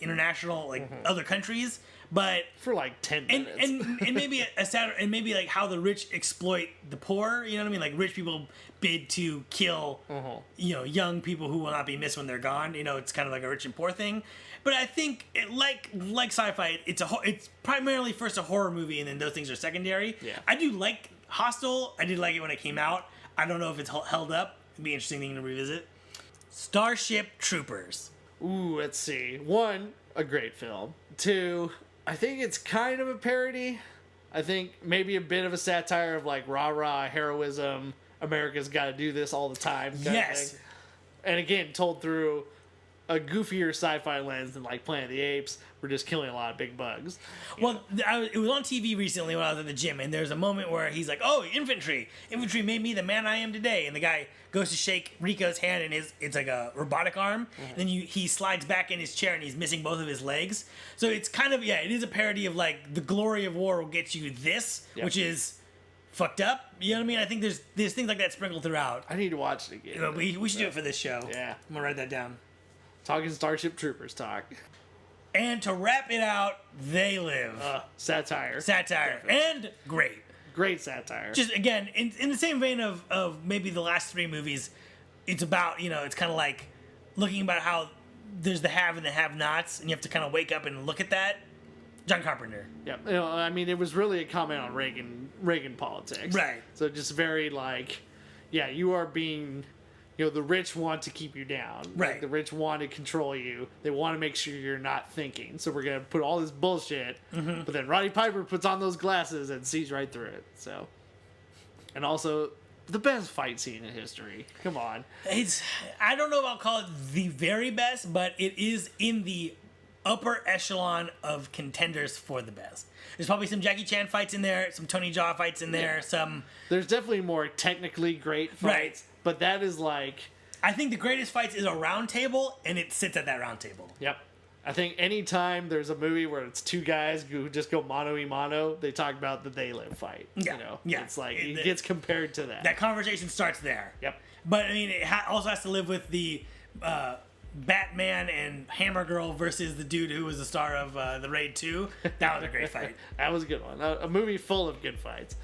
international other countries, but for like 10 minutes. and maybe a satire, and maybe like how the rich exploit the poor. You know what I mean? Like rich people bid to kill young people who will not be missed when they're gone. You know, it's kind of like a rich and poor thing. But I think like sci-fi, it's primarily first a horror movie, and then those things are secondary. Yeah. I do like Hostel. I did like it when it came out. I don't know if it's held up. It'd be an interesting thing to revisit. Starship Troopers. Ooh, let's see. 1, a great film. 2, I think it's kind of a parody. I think maybe a bit of a satire of like rah-rah heroism. America's got to do this all the time. Yes. And again, told through a goofier sci-fi lens than like Planet of the Apes. We're just killing a lot of big bugs. Well, it was on TV recently when I was at the gym, and there's a moment where he's like, "Oh, infantry made me the man I am today." And the guy goes to shake Rico's hand, and it's like a robotic arm. And then he slides back in his chair, and he's missing both of his legs. So it's kind of it is a parody of like the glory of war will get you this, which is fucked up. You know what I mean? I think there's things like that sprinkled throughout. I need to watch it again. You know, we should do it for this show. Yeah, I'm gonna write that down. Talking Starship Troopers talk. And to wrap it out, They Live. Satire. Definitely. And great satire. Just again, in the same vein of maybe the last 3 movies, it's about, it's kind of like looking about how there's the have and the have-nots, and you have to kind of wake up and look at that. John Carpenter. Yeah, I mean, it was really a comment on Reagan politics. Right. So just very like, you are being... the rich want to keep you down. Right. Like, the rich want to control you. They want to make sure you're not thinking. So we're going to put all this bullshit. But then Roddy Piper puts on those glasses and sees right through it. So, and also the best fight scene in history. Come on. I don't know if I'll call it the very best, but it is in the upper echelon of contenders for the best. There's probably some Jackie Chan fights in there, some Tony Jaa fights in there, There's definitely more technically great fights. Right. But that is like... I think the greatest fights is a round table, and it sits at that round table. Yep. I think anytime there's a movie where it's 2 guys who just go mano-y-mano, they talk about the They Live fight. Yeah. Yeah. It's like, it gets compared to that. That conversation starts there. Yep. But, I mean, it also has to live with the Batman and Hammer Girl versus the dude who was the star of The Raid 2. That was a great fight. That was a good one. A movie full of good fights.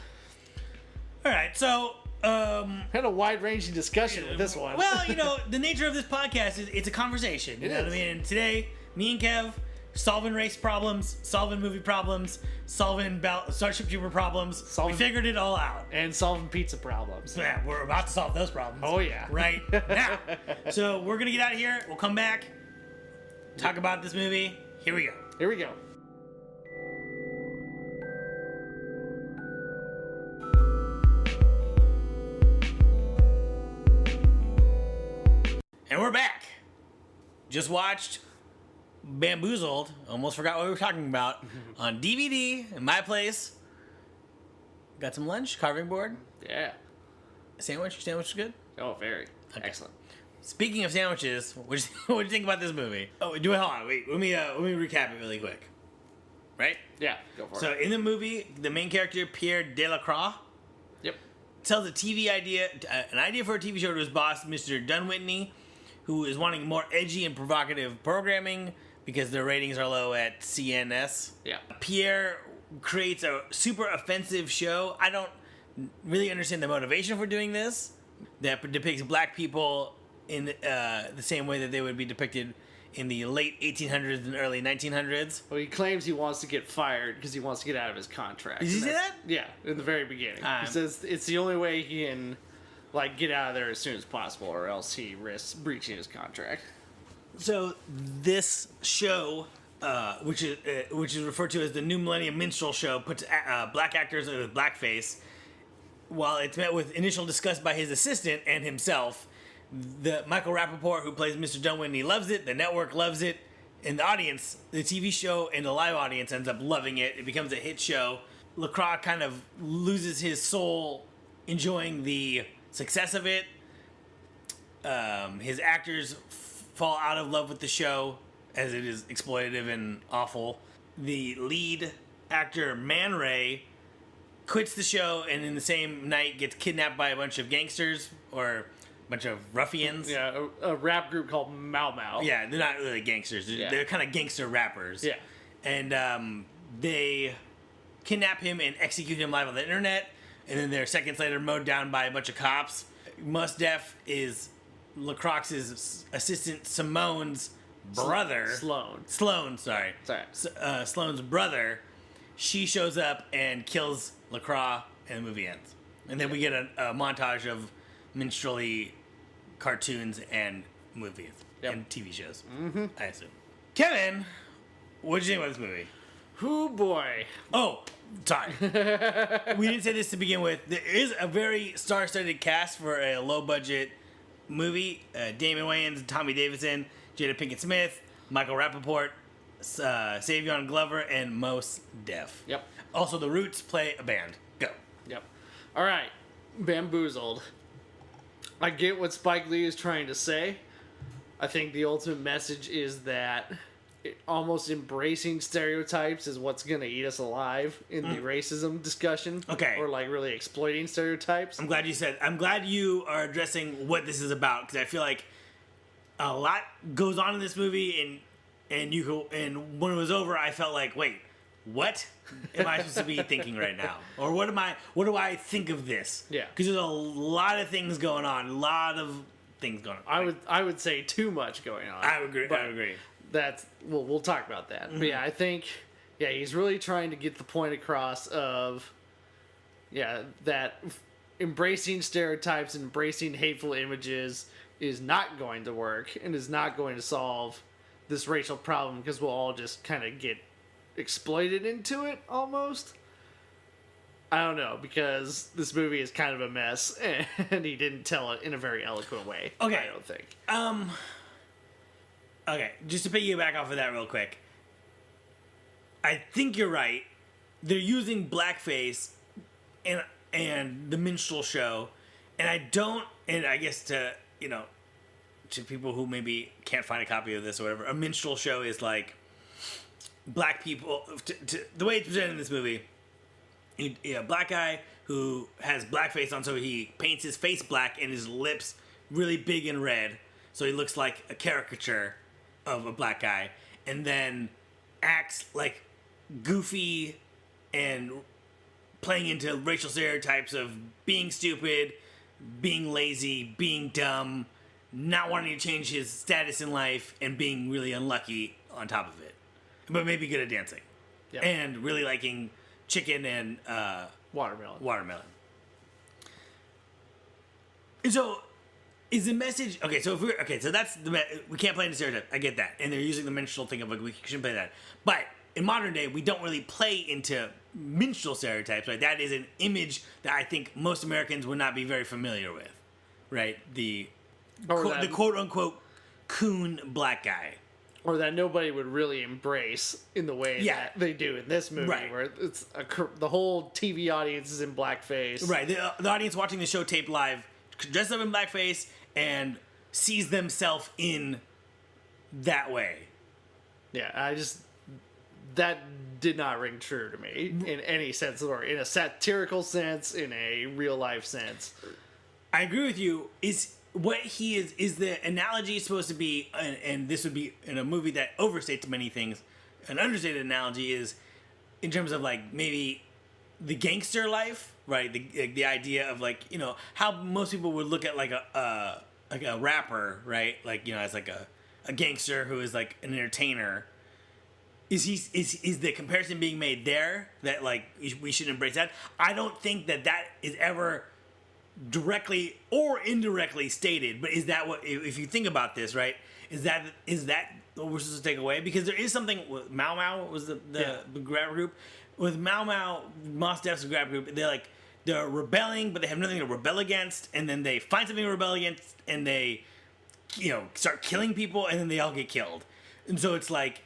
All right, so... had a wide-ranging discussion with this one. Well, the nature of this podcast is it's a conversation. You know what I mean? And today, me and Kev solving race problems, solving movie problems, solving Starship Trooper problems. We figured it all out. And solving pizza problems. Yeah, we're about to solve those problems. Oh, yeah. Right now. So we're going to get out of here. We'll come back, talk about this movie. Here we go. Here we go. And we're back. Just watched Bamboozled. Almost forgot what we were talking about. On DVD in my place. Got some lunch, carving board. Yeah. Sandwich was good? Oh, very. Okay. Excellent. Speaking of sandwiches, what'd you think about this movie? Oh, hold on, wait. Let me recap it really quick. Right? Yeah, go for So it. in the movie, the main character, Pierre Delacroix, Yep. tells an idea for a TV show to his boss, Mr. Dunwhitney, who is wanting more edgy and provocative programming because their ratings are low at CNS. Yeah. Pierre creates a super offensive show. I don't really understand the motivation for doing this. That depicts black people in the same way that they would be depicted in the late 1800s and early 1900s. Well, he claims he wants to get fired because he wants to get out of his contract. Did he say that? Yeah, in the very beginning. Um, He says it's the only way he can, like, get out of there as soon as possible, or else he risks breaching his contract. So this show, which is referred to as the New Millennium Minstrel Show, puts black actors with blackface. While it's met with initial disgust by his assistant and himself, the Michael Rappaport, who plays Mr. Dunwhitney, loves it. The network loves it, and the audience, the TV show and the live audience, ends up loving it. It becomes a hit show. LaCroix kind of loses his soul enjoying the success of it. His actors fall out of love with the show as it is exploitative and awful. The lead actor, Man Ray, quits the show and in the same night gets kidnapped by a bunch of gangsters or a bunch of ruffians. Yeah, a rap group called Mau Mau. Yeah, they're not really gangsters. They're kind of gangster rappers. Yeah. And they kidnap him and execute him live on the internet. And then they're seconds later mowed down by a bunch of cops. Mus Def is LaCroix's assistant Simone's brother. Sloan, sorry. Sloan's brother. She shows up and kills LaCroix, and the movie ends. And then we get a montage of minstrelly cartoons and movies and TV shows. Mm-hmm. I assume. Kevin, what did you think about this movie? Hoo boy. Oh, sorry. We didn't say this to begin with. There is a very star-studded cast for a low-budget movie. Damon Wayans, Tommy Davidson, Jada Pinkett Smith, Michael Rappaport, Savion Glover, and Mos Def. Yep. Also, the Roots play a band. Go. Yep. All right. Bamboozled. I get what Spike Lee is trying to say. I think the ultimate message is that almost embracing stereotypes is what's going to eat us alive in the racism discussion. Okay. Or like really exploiting stereotypes. I'm glad you are addressing what this is about, because I feel like a lot goes on in this movie, and when it was over, I felt like, wait, what am I supposed to be thinking right now? Or what do I think of this? Yeah. Because there's a lot of things going on. I would say too much going on. I agree. That's we'll talk about that. But yeah, I think he's really trying to get the point across of that embracing stereotypes and embracing hateful images is not going to work and is not going to solve this racial problem, because we'll all just kind of get exploited into it almost. I don't know, because this movie is kind of a mess and he didn't tell it in a very eloquent way. Okay. I don't think. Okay, just to piggyback off of that real quick. I think you're right. They're using blackface and the minstrel show, and I guess to people who maybe can't find a copy of this or whatever, a minstrel show is like black people. The way it's presented in this movie, a black guy who has blackface on, so he paints his face black and his lips really big and red, so he looks like a caricature of a black guy, and then acts like goofy and playing into racial stereotypes of being stupid, being lazy, being dumb, not wanting to change his status in life, and being really unlucky on top of it. But maybe good at dancing. Yep. And really liking chicken and watermelon. And so, is the message... Okay, so that's we can't play into stereotype. I get that. And they're using the minstrel thing of, like, we shouldn't play that. But in modern day, we don't really play into minstrel stereotypes, right? That is an image that I think most Americans would not be very familiar with, right? The quote-unquote coon black guy. Or that nobody would really embrace in the way that they do in this movie, Right. where it's the whole TV audience is in blackface. Right. The audience watching the show taped live dressed up in blackface and sees themselves in that way. Yeah, that did not ring true to me in any sense, or in a satirical sense, in a real life sense. I agree with you. Is what he is the analogy supposed to be, and this would be in a movie that overstates many things. An understated analogy is in terms of like maybe the gangster life, right? The idea of like, you know, how most people would look at like a rapper, right? Like, you know, as like a gangster who is like an entertainer. Is the comparison being made there that like we should embrace that? I don't think that is ever directly or indirectly stated, but is that what, if you think about this, right? Is that what we're supposed to take away? Because there is something with Mau Mau was the grab group. With Mau Mau, Mos Def's grab group, they're rebelling, but they have nothing to rebel against, and then they find something to rebel against, and they, you know, start killing people, and then they all get killed. And so it's like,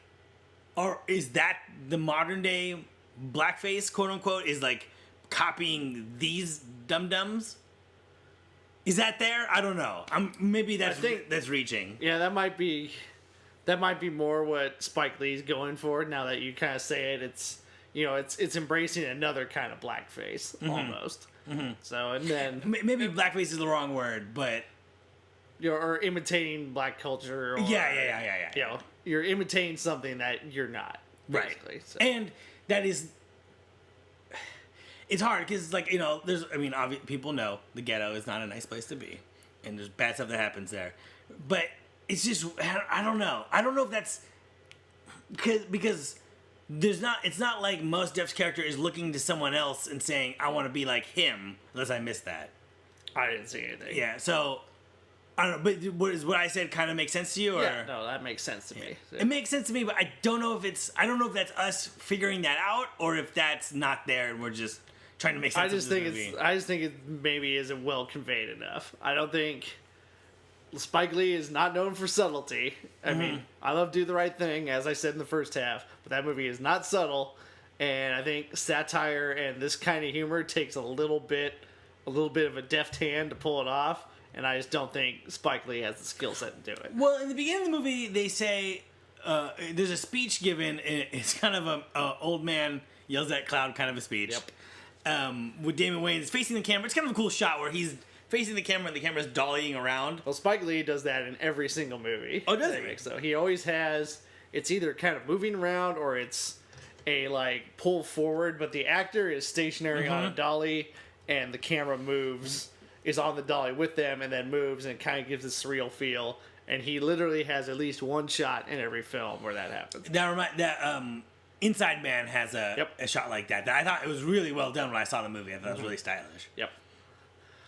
or is that the modern day blackface, quote unquote, is like copying these dum-dums? Is that there? I don't know. Maybe that's reaching. Yeah, that might be more what Spike Lee's going for. Now that you kind of say it, it's, you know, it's embracing another kind of blackface almost. Mm-hmm. So, and then maybe blackface is the wrong word, but or imitating black culture. Or, yeah. You know, you're imitating something that you're not, basically. Right. So. And that is. It's hard because, like, you know, people know the ghetto is not a nice place to be, and there's bad stuff that happens there. But it's just, I don't know. I don't know if that's because it's not like Mos Def's character is looking to someone else and saying, "I want to be like him." Unless I missed that. I didn't see anything. Yeah. So I don't know. But what I said kind of makes sense to you, or yeah, no, that makes sense to me. So. It makes sense to me, but I don't know if that's us figuring that out or if that's not there and we're just trying to make sense of this movie. I just think it maybe isn't well conveyed enough. I don't think Spike Lee is not known for subtlety. I mean, I love Do the Right Thing, as I said in the first half, but that movie is not subtle, and I think satire and this kind of humor takes a little bit of a deft hand to pull it off, and I just don't think Spike Lee has the skill set to do it. Well, in the beginning of the movie, they say there's a speech given, and it's kind of a old man yells at cloud kind of a speech. Yep. With Damon Wayans facing the camera. It's kind of a cool shot where he's facing the camera and the camera's dollying around. Well, Spike Lee does that in every single movie. Oh, does he? So he always has, it's either kind of moving around or it's a like pull forward, but the actor is stationary on a dolly and the camera is on the dolly with them and then moves and kind of gives a surreal feel. And he literally has at least one shot in every film where that happens. Inside Man has a shot like that. I thought it was really well done when I saw the movie. I thought it was really stylish. Yep.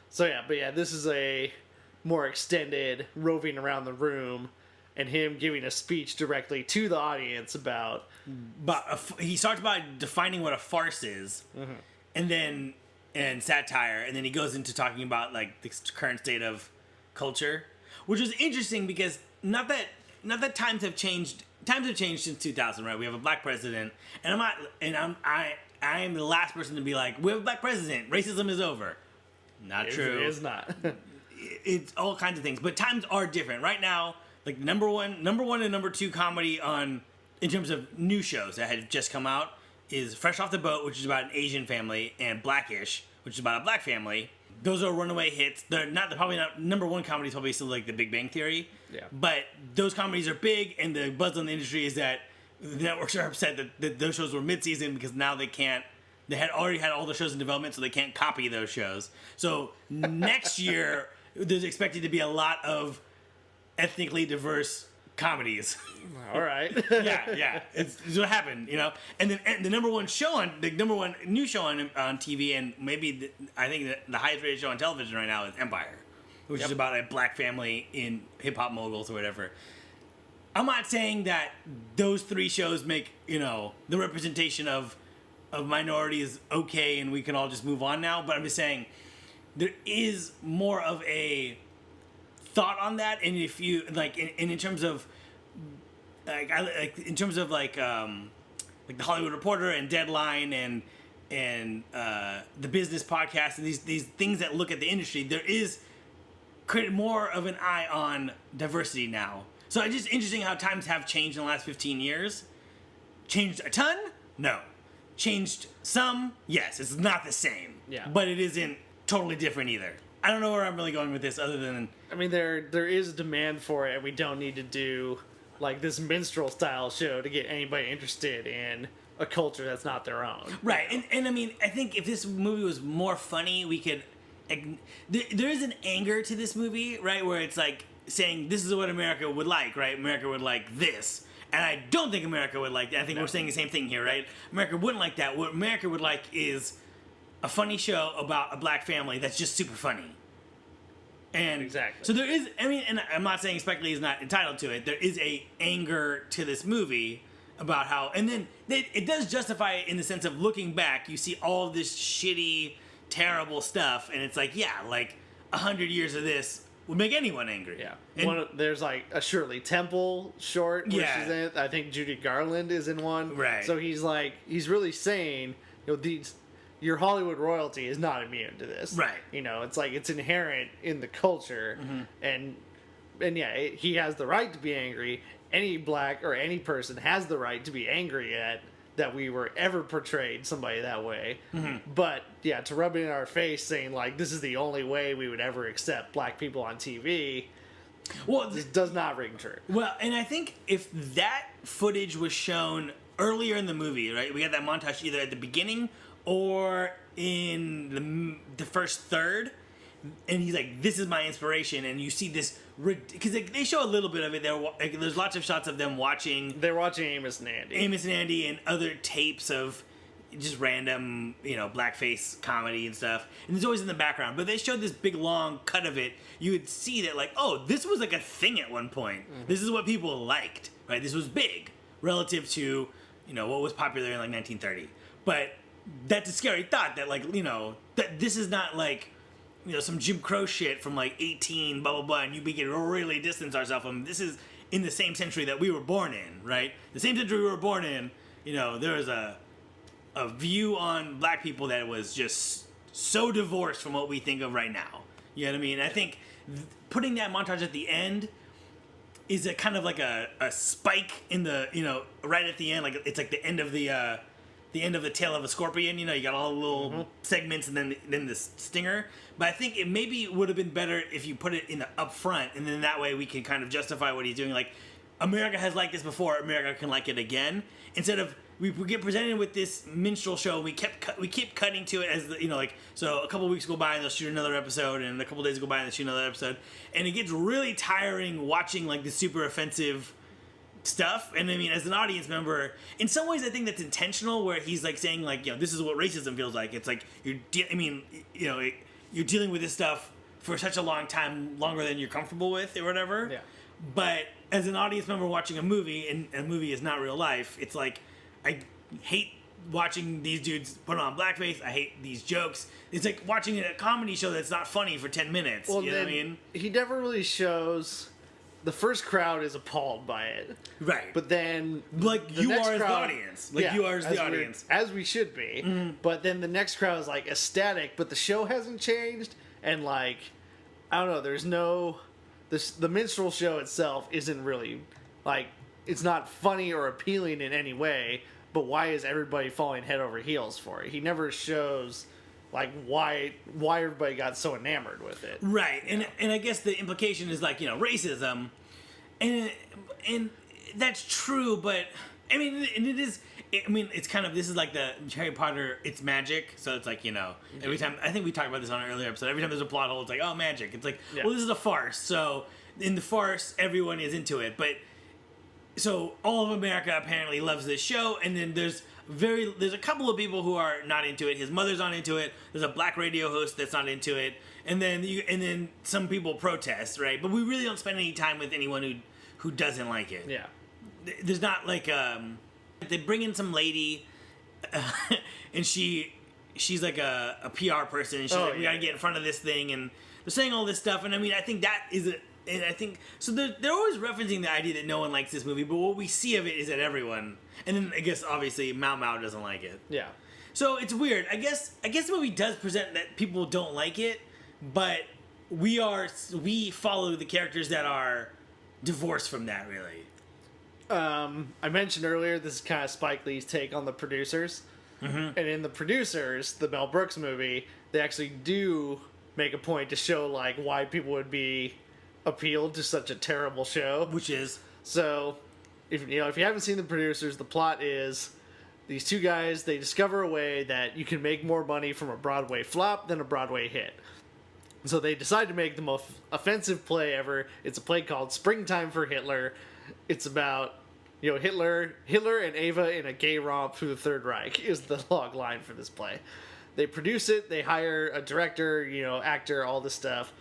So this is a more extended roving around the room and him giving a speech directly to the audience about... But he talked about defining what a farce is, and satire, and then he goes into talking about like the current state of culture, which was interesting because not that times have changed. Times have changed since 2000, right? We have a black president, and I am the last person to be like, we have a black president, racism is over. Not true. It is not. It's all kinds of things, but times are different right now. Like number one and number two comedy in terms of new shows that had just come out is Fresh Off the Boat, which is about an Asian family, and Blackish, which is about a black family. Those are runaway hits. They're probably not number one comedy. Is probably still like The Big Bang Theory. Yeah. But those comedies are big, and the buzz on the industry is that the networks are upset that those shows were mid-season because now they can't. They had already had all the shows in development, so they can't copy those shows. So next year, there's expected to be a lot of ethnically diverse comedies. All right. yeah. It's what happened, you know. And then the number one new show on TV, and maybe I think the highest rated show on television right now is Empire, which is about a black family in hip hop moguls or whatever. I'm not saying that those three shows make, you know, the representation of minorities okay and we can all just move on now, but I'm just saying there is more of a thought on that, and if you like, in terms of in terms of like the Hollywood Reporter and Deadline and the business podcast and these things that look at the industry, there is more of an eye on diversity now. So it's just interesting how times have changed in the last 15 years. Changed a ton? No. Changed some? Yes. It's not the same. Yeah. But it isn't totally different either. I don't know where I'm really going with this other than... I mean, there is a demand for it, and we don't need to do like this minstrel style show to get anybody interested in a culture that's not their own. Right. And I mean, I think if this movie was more funny, we could... There is an anger to this movie, right? Where it's like saying, this is what America would like, right? America would like this. And I don't think America would like that. I think we're saying the same thing here, right? America wouldn't like that. What America would like is a funny show about a black family that's just super funny. And exactly. So there is, I mean, and I'm not saying Spike Lee is not entitled to it. There is a anger to this movie about how, and then it does justify it in the sense of looking back, you see all this shitty, terrible stuff, and it's like, yeah, like 100 years of this would make anyone angry. Yeah. And, There's like a Shirley Temple short where Yeah. she's in it. I think Judy Garland is in one. Right. So he's really saying, your Hollywood royalty is not immune to this. Right. It's like it's inherent in the culture, and yeah, he has the right to be angry. Any black or any person has the right to be angry at that we were ever portrayed somebody that way. But yeah, to rub it in our face saying like this is the only way we would ever accept black people on TV, well, this does not ring true. Well, and I think if that footage was shown earlier in the movie, right? We got that montage either at the beginning or in the first third, and he's like, "This is my inspiration," and you see this because they show a little bit of it. There's lots of shots of them watching. They're watching Amos and Andy, and other tapes of just random, blackface comedy and stuff. And it's always in the background. But they showed this big long cut of it. You would see that like, oh, this was like a thing at one point. This is what people liked, right? This was big relative to what was popular in like 1930. But that's a scary thought that like that this is not like some Jim Crow shit from like 18 blah blah blah, and we can really distance ourselves from. This is in the same century that we were born in, right? The same century we were born in. There was a view on black people that was just so divorced from what we think of right now. You know what I mean? I think putting that montage at the end is a kind of like a spike in the right at the end, like it's like the end of the tail of a scorpion. You got all the little segments and then the stinger. But I think it maybe would have been better if you put it in the up front, and then that way we can kind of justify what he's doing. Like, America has liked this before, America can like it again. Instead of we get presented with this minstrel show, we keep cutting to it as so a couple weeks go by and they'll shoot another episode, and a couple days go by and they'll shoot another episode, and it gets really tiring watching like the super offensive stuff. And I mean, as an audience member, in some ways I think that's intentional, where he's like saying like, this is what racism feels like. It's like you're dealing with this stuff for such a long time, longer than you're comfortable with or whatever. Yeah. But as an audience member watching a movie, and a movie is not real life, it's like I hate watching these dudes put on blackface. I hate these jokes. It's like watching a comedy show that's not funny for 10 minutes. Well, you know what I mean? He never really shows. The first crowd is appalled by it. Right. But then... Like, you are as the audience. Like, you are as the audience. As we should be. But then the next crowd is, like, ecstatic, but the show hasn't changed. And, like, I don't know, there's no... The minstrel show itself isn't really, like... It's not funny or appealing in any way, but why is everybody falling head over heels for it? He never shows... like why everybody got so enamored with it, right? And I guess the implication is like racism, and that's true, but I mean it is. I mean it's kind of, this is like the Harry Potter. It's magic, so it's like every time, I think we talked about this on an earlier episode. Every time there's a plot hole, it's like, oh, magic. It's like, well, this is a farce. So in the farce, everyone is into it, but so all of America apparently loves this show, and then there's a couple of people who are not into it. His mother's not into it. There's a black radio host that's not into it, and then some people protest, right? But we really don't spend any time with anyone who doesn't like it. Yeah, there's not like they bring in some lady, and she's like a PR person, and she's we gotta get in front of this thing, and they're saying all this stuff, and I mean I think that is and I think so. They're always referencing the idea that no one likes this movie, but what we see of it is that everyone, and then I guess obviously Mao Mao doesn't like it. Yeah. So it's weird. I guess the movie does present that people don't like it, but we follow the characters that are divorced from that, really. I mentioned earlier this is kind of Spike Lee's take on the producers, and in the producers, the Mel Brooks movie, they actually do make a point to show like why people would be appealed to such a terrible show. Which is So, if you haven't seen the producers, the plot is these two guys, they discover a way that you can make more money from a Broadway flop than a Broadway hit. So they decide to make the most offensive play ever. It's a play called Springtime for Hitler. It's about, Hitler and Ava in a gay romp through the Third Reich is the log line for this play. They produce it, they hire a director, actor, all this stuff.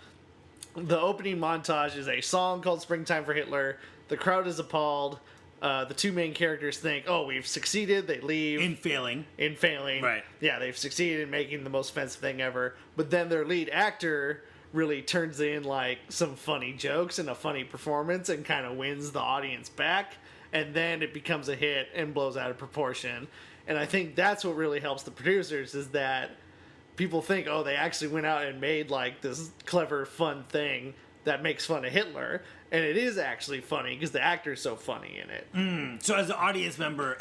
The opening montage is a song called Springtime for Hitler. The crowd is appalled. The two main characters think, oh, we've succeeded. They leave. in failing. Right. Yeah, they've succeeded in making the most offensive thing ever. But then their lead actor really turns in like some funny jokes and a funny performance and kind of wins the audience back. And then it becomes a hit and blows out of proportion. And I think that's what really helps the producers is that people think, oh, they actually went out and made like this clever, fun thing that makes fun of Hitler. And it is actually funny because the actor's so funny in it. So as the audience member,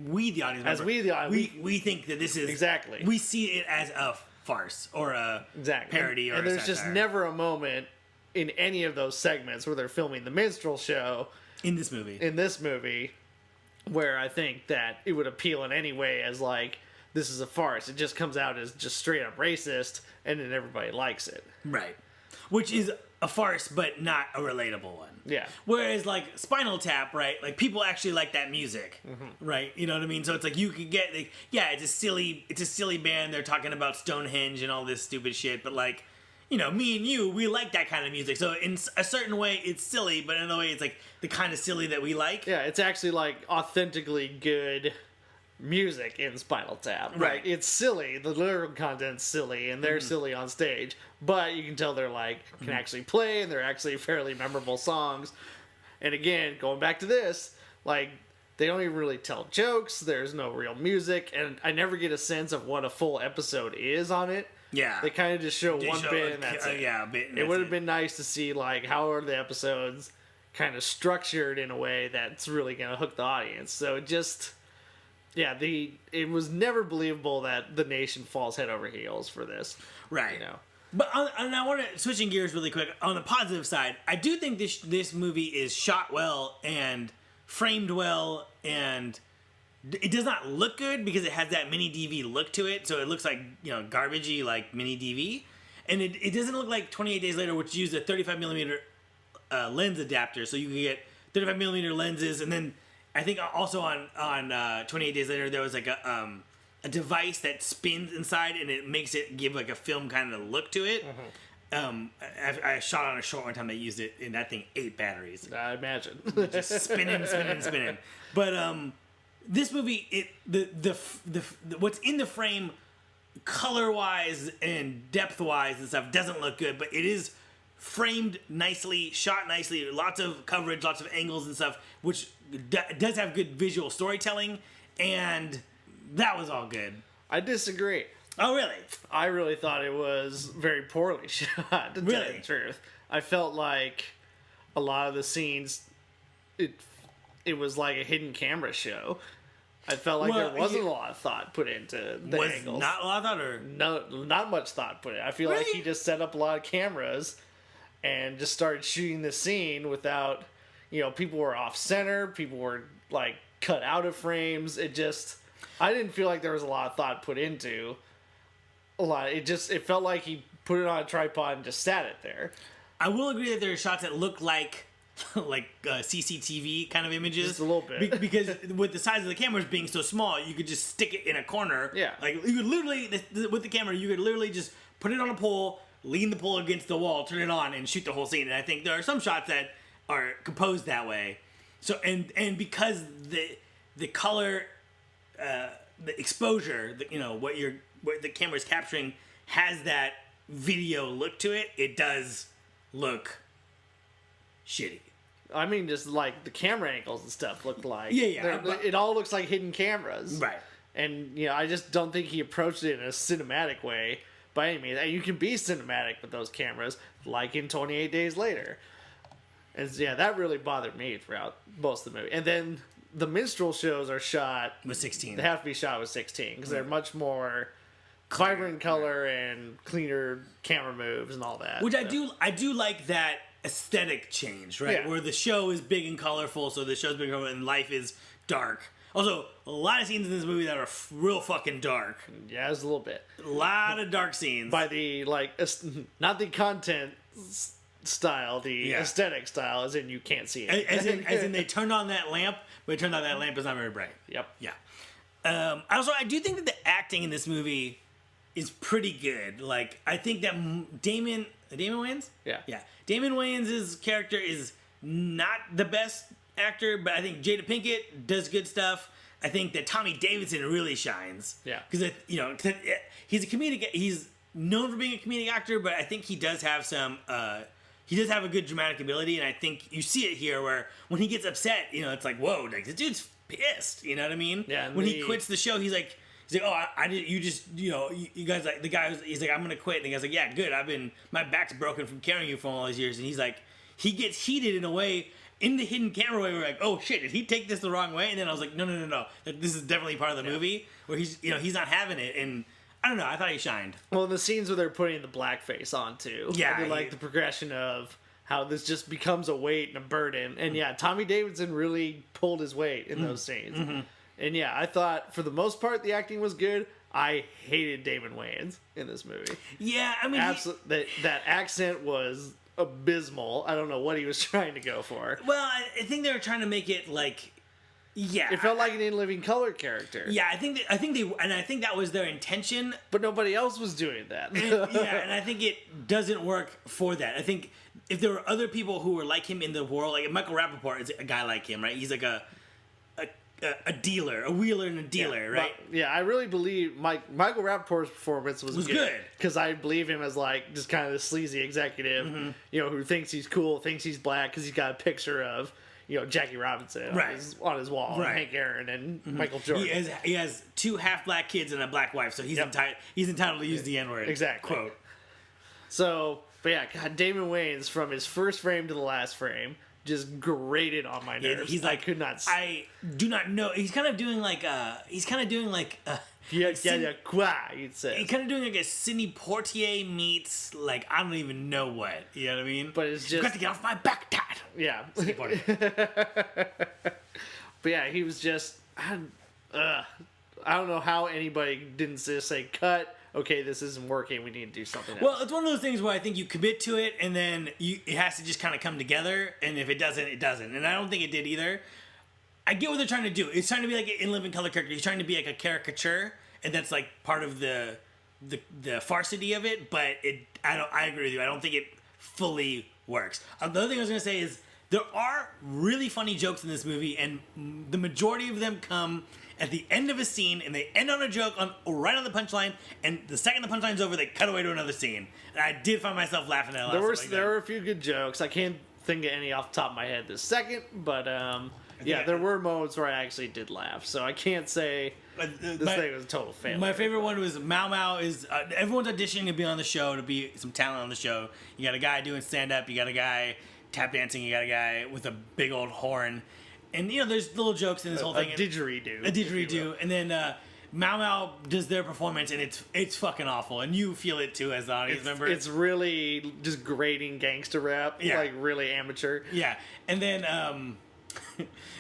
we think that this is Exactly. We see it as a farce or a parody or and a there's just satire. never a moment in any of those segments where they're filming the minstrel show in this movie where I think that it would appeal in any way as like this is a farce. It just comes out as just straight up racist and then everybody likes it. Right. Which is a farce, but not a relatable one. Yeah. Whereas, like, Spinal Tap, right? Like, people actually like that music, right? You know what I mean? So it's like you could get, like, yeah, it's a silly band. They're talking about Stonehenge and all this stupid shit, but like, me and you, we like that kind of music. So in a certain way, it's silly, but in a way, it's like the kind of silly that we like. Yeah, it's actually like authentically good music in Spinal Tap. Right. It's silly. The lyrical content's silly, and they're silly on stage. But you can tell they're like, can actually play, and they're actually fairly memorable songs. And again, going back to this, like, they don't even really tell jokes. There's no real music, and I never get a sense of what a full episode is on it. Yeah. They kind of just show one bit, and that's it. Yeah, a bit. And It would have been nice to see, like, how are the episodes kind of structured in a way that's really going to hook the audience. So it just... Yeah, it was never believable that the nation falls head over heels for this. Right. But and I want to switching gears really quick. On the positive side, I do think this movie is shot well and framed well, and it does not look good because it has that mini DV look to it. So it looks like garbagey like mini DV, and it doesn't look like 28 Days Later, which used a 35mm lens adapter, so you can get 35mm lenses, and then. I think also on 28 Days Later there was like a device that spins inside and it makes it give like a film kind of look to it. I shot on a short one time they used it and that thing ate batteries. I imagine. Just spinning. But this movie, the what's in the frame, color wise and depth wise and stuff doesn't look good, but it is framed nicely, shot nicely, lots of coverage, lots of angles and stuff, which does have good visual storytelling, and that was all good. I disagree. Oh, really? I really thought it was very poorly shot, to tell you the truth. I felt like a lot of the scenes, it was like a hidden camera show. I felt like there wasn't a lot of thought put into the angles. Not a lot of thought, or no, not much thought put in. I feel like he just set up a lot of cameras and just started shooting the scene without, people were off center, people were like cut out of frames. I didn't feel like there was a lot of thought put into a lot. It felt like he put it on a tripod and just sat it there. I will agree that there are shots that look like CCTV kind of images. Just a little bit. Because with the size of the cameras being so small, you could just stick it in a corner. Yeah. Like, you could literally, with the camera, you could literally just put it on a pole, lean the pole against the wall, turn it on, and shoot the whole scene. And I think there are some shots that are composed that way. So, and because the color, the exposure, what the camera's capturing has that video look to it, it does look shitty. I mean, just like the camera angles and stuff look like. Yeah. It all looks like hidden cameras. Right. And, I just don't think he approached it in a cinematic way by any means. And you can be cinematic with those cameras, like in 28 Days Later. And that really bothered me throughout most of the movie. And then the minstrel shows are shot With 16. They have to be shot with 16 because they're much more vibrant color and cleaner camera moves and all that. Which I do like that aesthetic change, right? Yeah. Where the show is big and colorful, so the show's big and colorful, and life is dark. Also, a lot of scenes in this movie that are real fucking dark. Yeah, it's a little bit. A lot of dark scenes. By the, not the content style, the aesthetic style, as in you can't see it. As in they turned on that lamp, but it turned out that lamp is not very bright. Yep. Yeah. I do think that the acting in this movie is pretty good. Like, I think that Damon Wayans? Yeah. Yeah. Damon Wayans' character is not the best actor, but I think Jada Pinkett does good stuff. I think that Tommy Davidson really shines. Yeah. Because, he's a comedic, he's known for being a comedic actor, but I think he does have some, he does have a good dramatic ability, and I think you see it here where when he gets upset, it's like, whoa, like, this dude's pissed, you know what I mean? Yeah. When he quits the show, he's like, oh, I did. You just, you guys like the guy. He's like, I'm gonna quit. And the guy's like, yeah, good. My back's broken from carrying you for all these years. And he's like, he gets heated in a way, in the hidden camera way. We're like, oh shit, did he take this the wrong way? And then I was like, no. This is definitely part of the movie where he's not having it. And I don't know. I thought he shined. Well, the scenes where they're putting the blackface on too. Yeah, I like the progression of how this just becomes a weight and a burden. And Tommy Davidson really pulled his weight in those scenes. Mm-hmm. And I thought for the most part the acting was good. I hated Damon Wayans in this movie. Yeah, I mean, that accent was abysmal. I don't know what he was trying to go for. Well, I think they were trying to make it like, it felt like an In Living Color character. Yeah, I think that was their intention. But nobody else was doing that. And I think it doesn't work for that. I think if there were other people who were like him in the world, like Michael Rappaport is a guy like him, right? He's like a dealer, a wheeler and a dealer, right? I really believe Michael Rappaport's performance was good. Because I believe him as like just kind of this sleazy executive, who thinks he's cool, thinks he's black because he's got a picture of Jackie Robinson on his wall, and Hank Aaron and Michael Jordan. He has 2 half black kids and a black wife, so he's entitled to use the N-word. Exactly. Quote. So, but God, Damon Wayans from his first frame to the last frame just grated on my nerves. He's like, I could not. I do not know. He's kind of doing like. You'd say. He's kind of doing like a Sidney Poitier meets like I don't even know what. You know what I mean? But it's just you got to get off my back, Dad. Yeah. Sidney Poitier. But he was just. I don't know how anybody didn't just say cut. Okay, this isn't working. We need to do something else. Well, it's one of those things where I think you commit to it, and then it has to just kind of come together. And if it doesn't, it doesn't. And I don't think it did either. I get what they're trying to do. It's trying to be like an In Living Color character. He's trying to be like a caricature, and that's like part of the farcity of it. But I agree with you. I don't think it fully works. The other thing I was gonna say is there are really funny jokes in this movie, and the majority of them come at the end of a scene, and they end on a joke right on the punchline, and the second the punchline's over, they cut away to another scene. And I did find myself laughing at a lot. There were a few good jokes. I can't think of any off the top of my head this second, but there were moments where I actually did laugh. So I can't say this thing was a total failure. My favorite one was Mau Mau is everyone's auditioning to be on the show, to be some talent on the show. You got a guy doing stand-up, you got a guy tap dancing, you got a guy with a big old horn. And, there's little jokes in this whole thing. A didgeridoo. A didgeridoo. And then Mau Mau does their performance, and it's fucking awful. And you feel it, too, as the audience member. It's really just grating gangster rap. Yeah. Like, really amateur. Yeah. And then...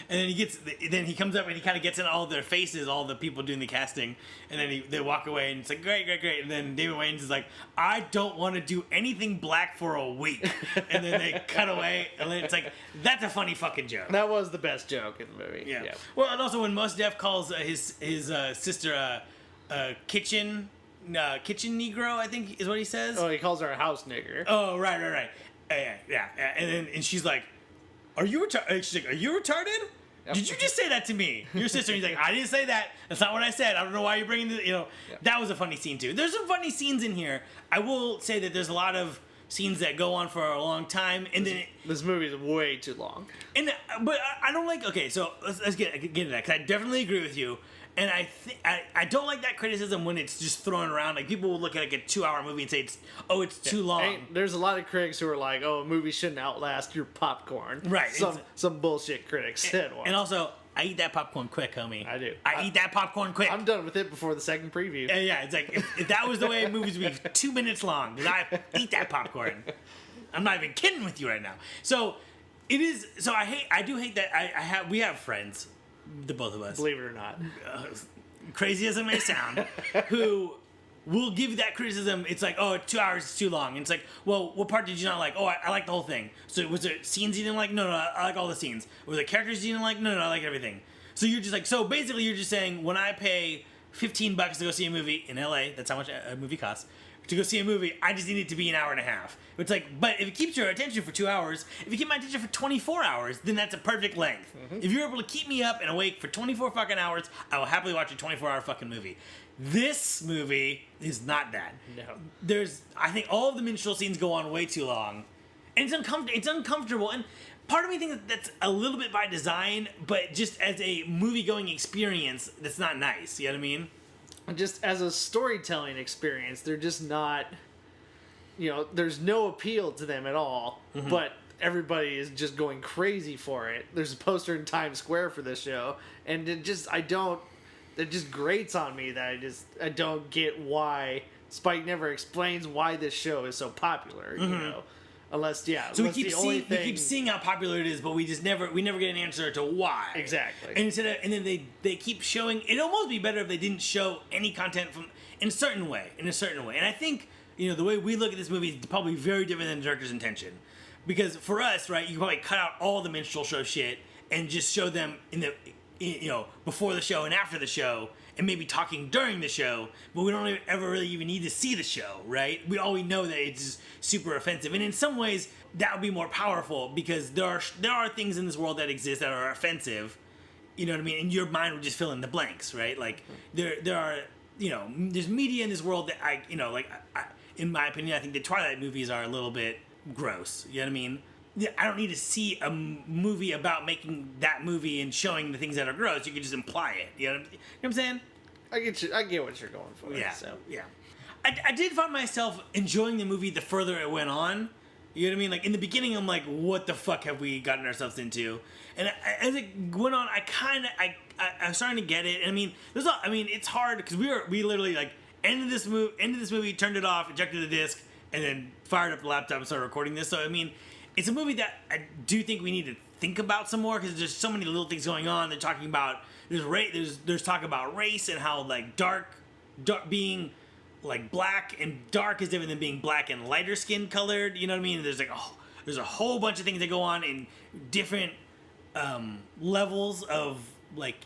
then he comes up and he kind of gets in all their faces, all the people doing the casting, and then they walk away and it's like great. And then David Wayans is like, I don't want to do anything black for a week, and then they cut away, and then it's like that's a funny fucking joke. That was the best joke in the movie. Yeah. Well, and also when Mos Def calls his sister kitchen Negro, I think is what he says. Oh, he calls her a house nigger. Oh, right. Yeah. And she's like, Are you retarded? She's like, are you retarded? Yep. Did you just say that to me? Your sister. He's like, I didn't say that. That's not what I said. I don't know why you're bringing this. That was a funny scene too. There's some funny scenes in here. I will say that there's a lot of scenes that go on for a long time, and then This movie is way too long. but I don't like. Okay, so let's get into that, because I definitely agree with you. And I don't like that criticism when it's just thrown around. Like, people will look at like a 2-hour movie and say it's too long. And there's a lot of critics who are like, "Oh, a movie shouldn't outlast your popcorn." Right. Some bullshit critics said once. And also, I eat that popcorn quick, homie. I do. I eat that popcorn quick. I'm done with it before the second preview. Yeah, it's like if that was the way movies would be 2 minutes long, because I eat that popcorn. I'm not even kidding with you right now. So it is. So I do hate that. We have friends, the both of us, Believe it or not. crazy as it may sound, who will give you that criticism. It's like, oh, 2 hours is too long. And it's like, well, what part did you not like? Oh, I like the whole thing. So was there scenes you didn't like? No, I like all the scenes. Were there characters you didn't like? No, I like everything. So you're just like, so basically you're just saying, when I pay $15 to go see a movie in LA, that's how much a movie costs, to go see a movie, I just need it to be an hour and a half. It's like, but if it keeps your attention for 2 hours, if you keep my attention for 24 hours, then that's a perfect length. Mm-hmm. If you're able to keep me up and awake for 24 fucking hours, I will happily watch a 24-hour fucking movie. This movie is not that. No. I think all of the minstrel scenes go on way too long. And it's uncomfortable. And part of me thinks that's a little bit by design, but just as a movie-going experience, that's not nice. You know what I mean? Just as a storytelling experience, they're just not, there's no appeal to them at all, mm-hmm. but everybody is just going crazy for it. There's a poster in Times Square for this show, and it just grates on me that I don't get why Spike never explains why this show is so popular, mm-hmm. Unless, so we keep seeing how popular it is, but we never get an answer to why. Exactly. And and then they keep showing. It'd almost be better if they didn't show any content in a certain way. And I think, the way we look at this movie is probably very different than the director's intention. Because for us, right, you probably cut out all the minstrel show shit and just show them before the show and after the show, and maybe talking during the show, but we don't ever really even need to see the show, right? We know that it's just super offensive, and in some ways that would be more powerful, because there are things in this world that exist that are offensive, you know what I mean? And your mind would just fill in the blanks, right? Like there are, there's media in this world that I in my opinion, I think the Twilight movies are a little bit gross. You know what I mean? I don't need to see a movie about making that movie and showing the things that are gross. You can just imply it. You know what I'm saying? I get what you're going for. Yeah. So. Yeah. I did find myself enjoying the movie the further it went on. You know what I mean? Like, in the beginning, I'm like, what the fuck have we gotten ourselves into? And as it went on, I'm starting to get it. And it's hard, because we literally, like, ended this movie, turned it off, ejected the disc, and then fired up the laptop and started recording this. So, it's a movie that I do think we need to think about some more, because there's so many little things going on. They're talking about there's talk about race, and how like dark being like black and dark is different than being black and lighter skin colored. You know what I mean? There's a whole bunch of things that go on in different levels of, like,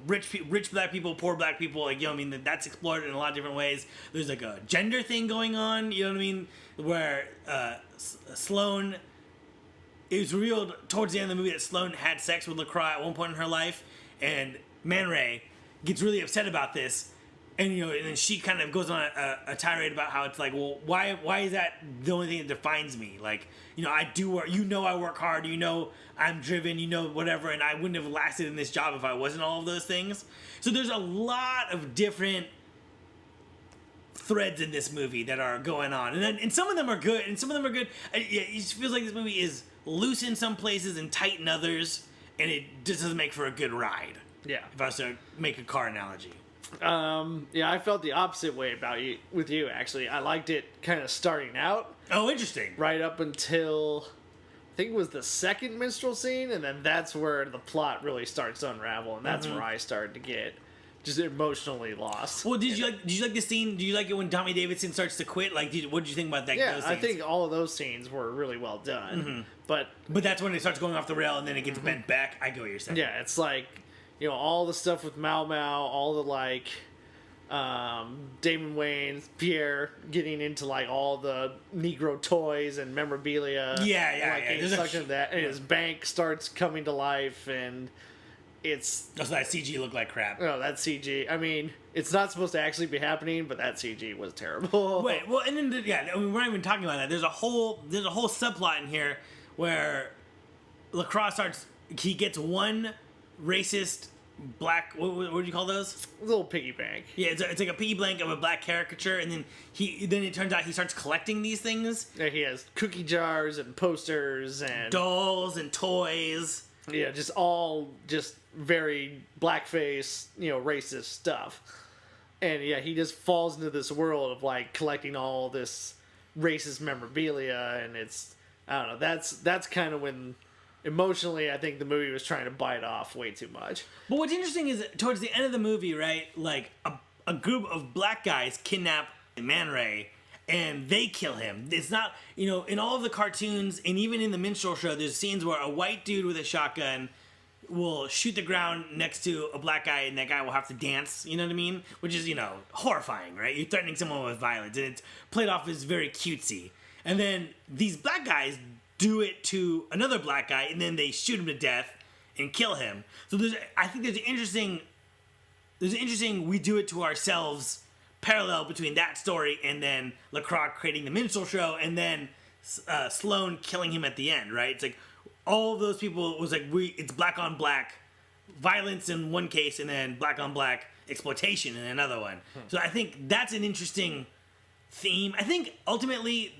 rich black people, poor black people, like, that's explored in a lot of different ways. There's like a gender thing going on, you know what I mean, where Sloane. It was revealed towards the end of the movie that Sloane had sex with LaCroix at one point in her life, and Man Ray gets really upset about this, and and then she kind of goes on a tirade about how it's like, well, why is that the only thing that defines me? Like, I do work, I work hard, I'm driven, whatever, and I wouldn't have lasted in this job if I wasn't all of those things. So there's a lot of different threads in this movie that are going on, and some of them are good, and some of them are good. It just feels like this movie is loose in some places and tight in others, and it just doesn't make for a good ride. Yeah. If I was to make a car analogy. I felt the opposite way with you, actually. I liked it kind of starting out. Oh, interesting. Right up until, I think it was the second minstrel scene, and then that's where the plot really starts to unravel, and that's where I started to get just emotionally lost. Well, did you like the scene? Do you like it when Tommy Davidson starts to quit? Like, what did you think about that? Yeah, those I think all of those scenes were really well done. Mm-hmm. But that's when it starts going off the rail, and then it gets bent back. I get what you're saying. Yeah, it's like, all the stuff with Mau Mau, all the like, Damon Wayans, Pierre getting into like all the Negro toys and memorabilia. Yeah. There's that, and his bank starts coming to life, and it's Does that CG look like crap? oh, that CG. I mean, it's not supposed to actually be happening, but that CG was terrible. Wait, well, and then I mean, we're not even talking about that. There's a whole subplot in here where LaCroix he gets one racist black. What do you call those? A little piggy bank. Yeah, it's like a piggy bank of a black caricature, and then it turns out he starts collecting these things. Yeah, he has cookie jars and posters and Dolls and toys. Yeah, just all just very blackface, racist stuff. And yeah, he just falls into this world of like collecting all this racist memorabilia, and it's, I don't know, that's kind of when emotionally I think the movie was trying to bite off way too much. But what's interesting is towards the end of the movie, right, like a group of black guys kidnap Man Ray and they kill him. It's not, in all of the cartoons and even in the minstrel show, there's scenes where a white dude with a shotgun will shoot the ground next to a black guy and that guy will have to dance, you know what I mean? Which is, horrifying, right? You're threatening someone with violence, and it's played off as very cutesy. And then these black guys do it to another black guy, and then they shoot him to death and kill him. So I think there's an interesting we do it to ourselves parallel between that story and then LaCroix creating the minstrel show and then Sloane killing him at the end, right? It's like all of those people was like it's black on black violence in one case and then black on black exploitation in another one. So I think that's an interesting theme. I think ultimately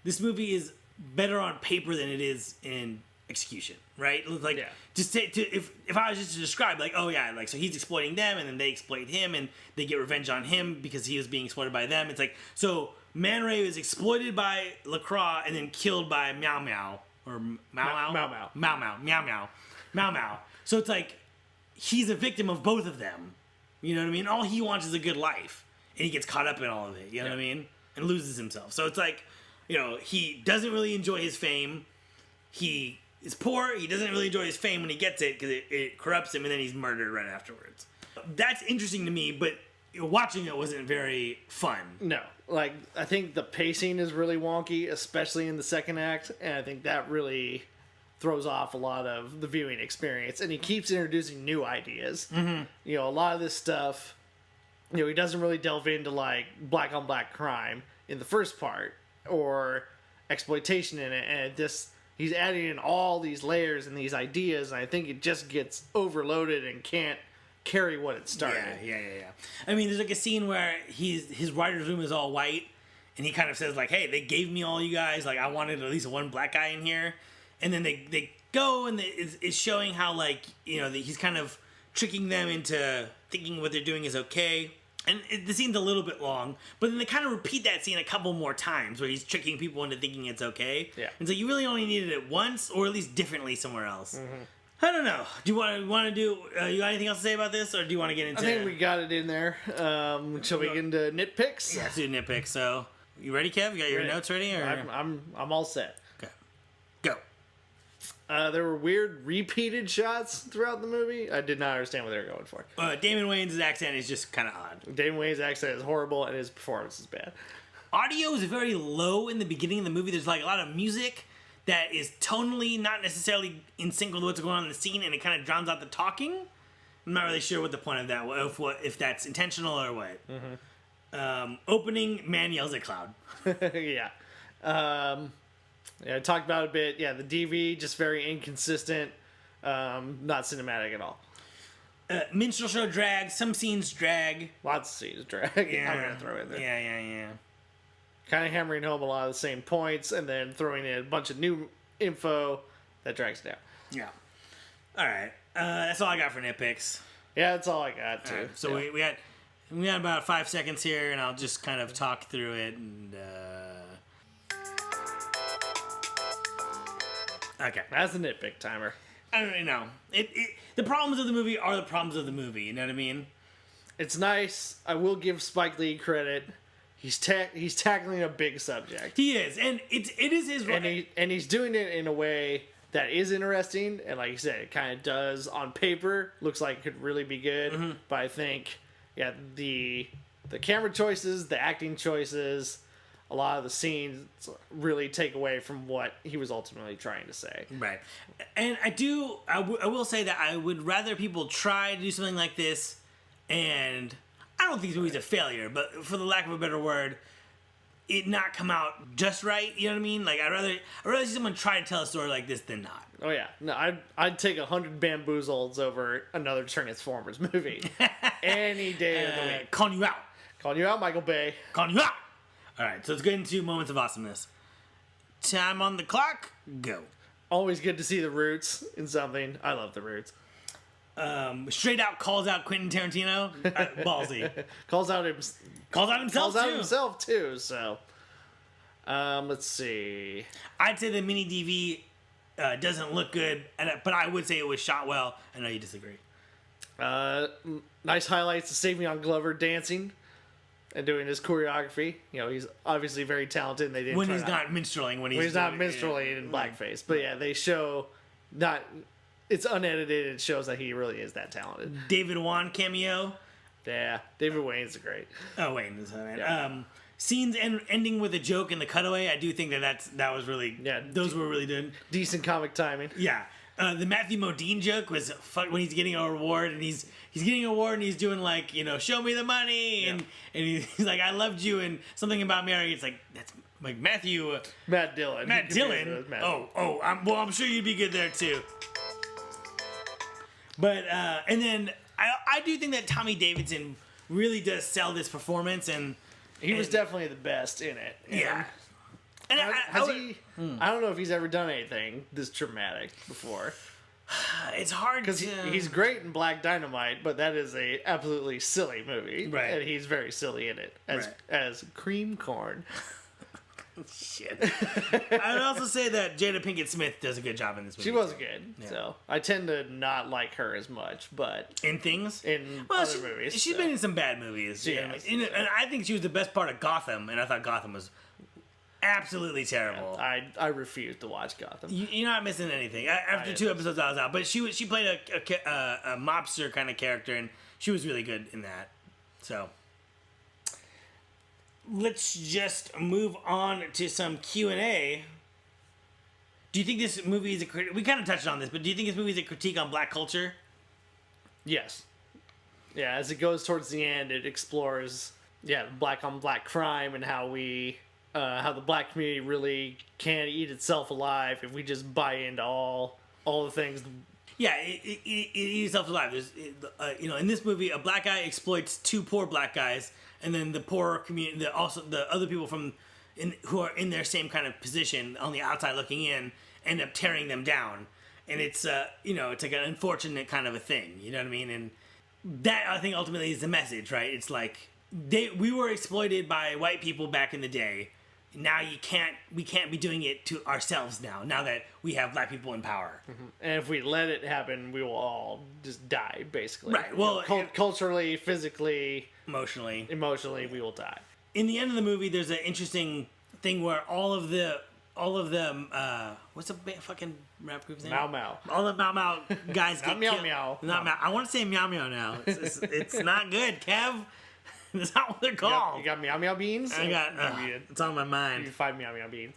this movie is better on paper than it is in execution, right? Like, yeah. Just if I was just to describe, like, oh yeah, like, so he's exploiting them, and then they exploit him, and they get revenge on him because he was being exploited by them. It's like, so Man Ray is exploited by LaCroix and then killed by Meow Meow or Meow Meow. So it's like he's a victim of both of them. You know what I mean? All he wants is a good life, and he gets caught up in all of it. You know what I mean? And loses himself. So it's like, he doesn't really enjoy his fame. He is poor. He doesn't really enjoy his fame when he gets it because it corrupts him, and then he's murdered right afterwards. That's interesting to me, but watching it wasn't very fun. No. Like, I think the pacing is really wonky, especially in the second act, and I think that really throws off a lot of the viewing experience. And he keeps introducing new ideas. Mm-hmm. A lot of this stuff, he doesn't really delve into, like, black on black crime in the first part, or exploitation in it, and he's adding in all these layers and these ideas, and I think it just gets overloaded and can't carry what it started. Yeah. I mean, there's like a scene where his writer's room is all white, and he kind of says like, hey, they gave me all you guys, like I wanted at least one black guy in here, and then they go, and it's showing how, like, he's kind of tricking them into thinking what they're doing is okay. And the scene's a little bit long, but then they kind of repeat that scene a couple more times where he's tricking people into thinking it's okay. Yeah. And so you really only needed it once, or at least differently somewhere else. Mm-hmm. I don't know. Do you want to do? You got anything else to say about this, or do you want to get into? I think we got it in there. Shall we get into nitpicks? Yeah, let's do nitpicks. So, you ready, Kev? You got your notes ready? Or? I'm all set. Okay, go. There were weird repeated shots throughout the movie. I did not understand what they were going for. Damon Wayans' accent is just kind of odd. Damon Wayans' accent is horrible, and his performance is bad. Audio is very low in the beginning of the movie. There's like a lot of music that is tonally not necessarily in sync with what's going on in the scene, and it kind of drowns out the talking. I'm not really sure what the point of that was, if that's intentional or what. Mm-hmm. Opening, man yells at Cloud. Yeah. Yeah, I talked about it a bit. Yeah, the DV, just very inconsistent. Not cinematic at all. Minstrel show drag. Some scenes drag. Lots of scenes drag. Yeah. I'm going to throw in there. Yeah. Kind of hammering home a lot of the same points and then throwing in a bunch of new info that drags it down. Yeah. All right. That's all I got for nitpicks. Yeah, that's all I got, too. Right, so yeah. we got about 5 seconds here, and I'll just kind of talk through it. And okay. That's a nitpick timer. I don't really know. The problems of the movie are the problems of the movie. You know what I mean? It's nice. I will give Spike Lee credit. He's tackling a big subject. He is, and it is his right. And he's doing it in a way that is interesting, and like you said, it kind of does on paper. Looks like it could really be good, mm-hmm. But I think, yeah, the camera choices, the acting choices, a lot of the scenes really take away from what he was ultimately trying to say. Right. And I will say that I would rather people try to do something like this, and I don't think this movie's a failure, but for the lack of a better word, it not come out just right. You know what I mean? Like, I'd rather see someone try to tell a story like this than not. Oh yeah, no, I'd take 100 Bamboozleds over another Transformers movie any day of the week. Calling you out. Calling you out, Michael Bay. Calling you out. All right, so let's get into moments of awesomeness. Time on the clock. Go. Always good to see the Roots in something. I love the Roots. Straight out calls out Quentin Tarantino. Ballsy. Calls out himself too. So, let's see. I'd say the mini DV doesn't look good, but I would say it was shot well. I know you disagree. Nice highlights to Savion Glover dancing and doing his choreography. You know, he's obviously very talented. And they didn't when he's not minstrelling, when he's not minstrelling in blackface. But yeah, they show not. It's unedited. It shows that he really is that talented. David Wan cameo. Yeah, David Wayne's great. Oh, Wayne is man. Yeah. Scenes ending with a joke in the cutaway. I do think that was really. Yeah, those were really good. Decent comic timing. Yeah. The Matthew Modine joke was when he's getting a reward and he's getting an award and he's doing like, you know, show me the money, and he's like, I loved you, and something about Mary. It's like, that's like Matt Dillon. I'm sure you'd be good there too. But and then I do think that Tommy Davidson really does sell this performance, and he was definitely the best in it. Yeah. And I don't know if he's ever done anything this dramatic before. It's hard because he's great in Black Dynamite, but that is a absolutely silly movie, right? And he's very silly in it as cream corn. Shit. I would also say that Jada Pinkett Smith does a good job in this movie. She was good, so I tend to not like her as much, but in other movies, she's been in some bad movies. And I think she was the best part of Gotham, and I thought Gotham was absolutely terrible. Yeah, I refuse to watch Gotham. You're not missing anything. After 2 episodes, I was out. But she played a mobster kind of character, and she was really good in that. So let's just move on to some Q&A. Do you think this movie is a critique? We kind of touched on this, but do you think this movie is a critique on black culture? Yes. Yeah, as it goes towards the end, it explores black on black crime and how the black community really can eat itself alive if we just buy into all the things. Yeah, it eats itself alive. There's, in this movie, a black guy exploits 2 poor black guys, and then the poorer community, the other people who are in their same kind of position on the outside looking in, end up tearing them down. And it's it's like an unfortunate kind of a thing. You know what I mean? And that, I think, ultimately is the message, right? It's like we were exploited by white people back in the day. Now we can't be doing it to ourselves now that we have black people in power. Mm-hmm. And if we let it happen, we will all just die, basically. Right. Well, culturally, physically, emotionally, we will die. In the end of the movie, there's an interesting thing where all of them, what's the fucking rap group's name? Mau Mau. All the Mau Mau guys get Meow killed. Meow. Not Meow. I want to say Meow Meow now. It's not good, Kev. That's not what they're called. You got Meow Meow beans? I got. It's on my mind. You 5 Meow Meow beans.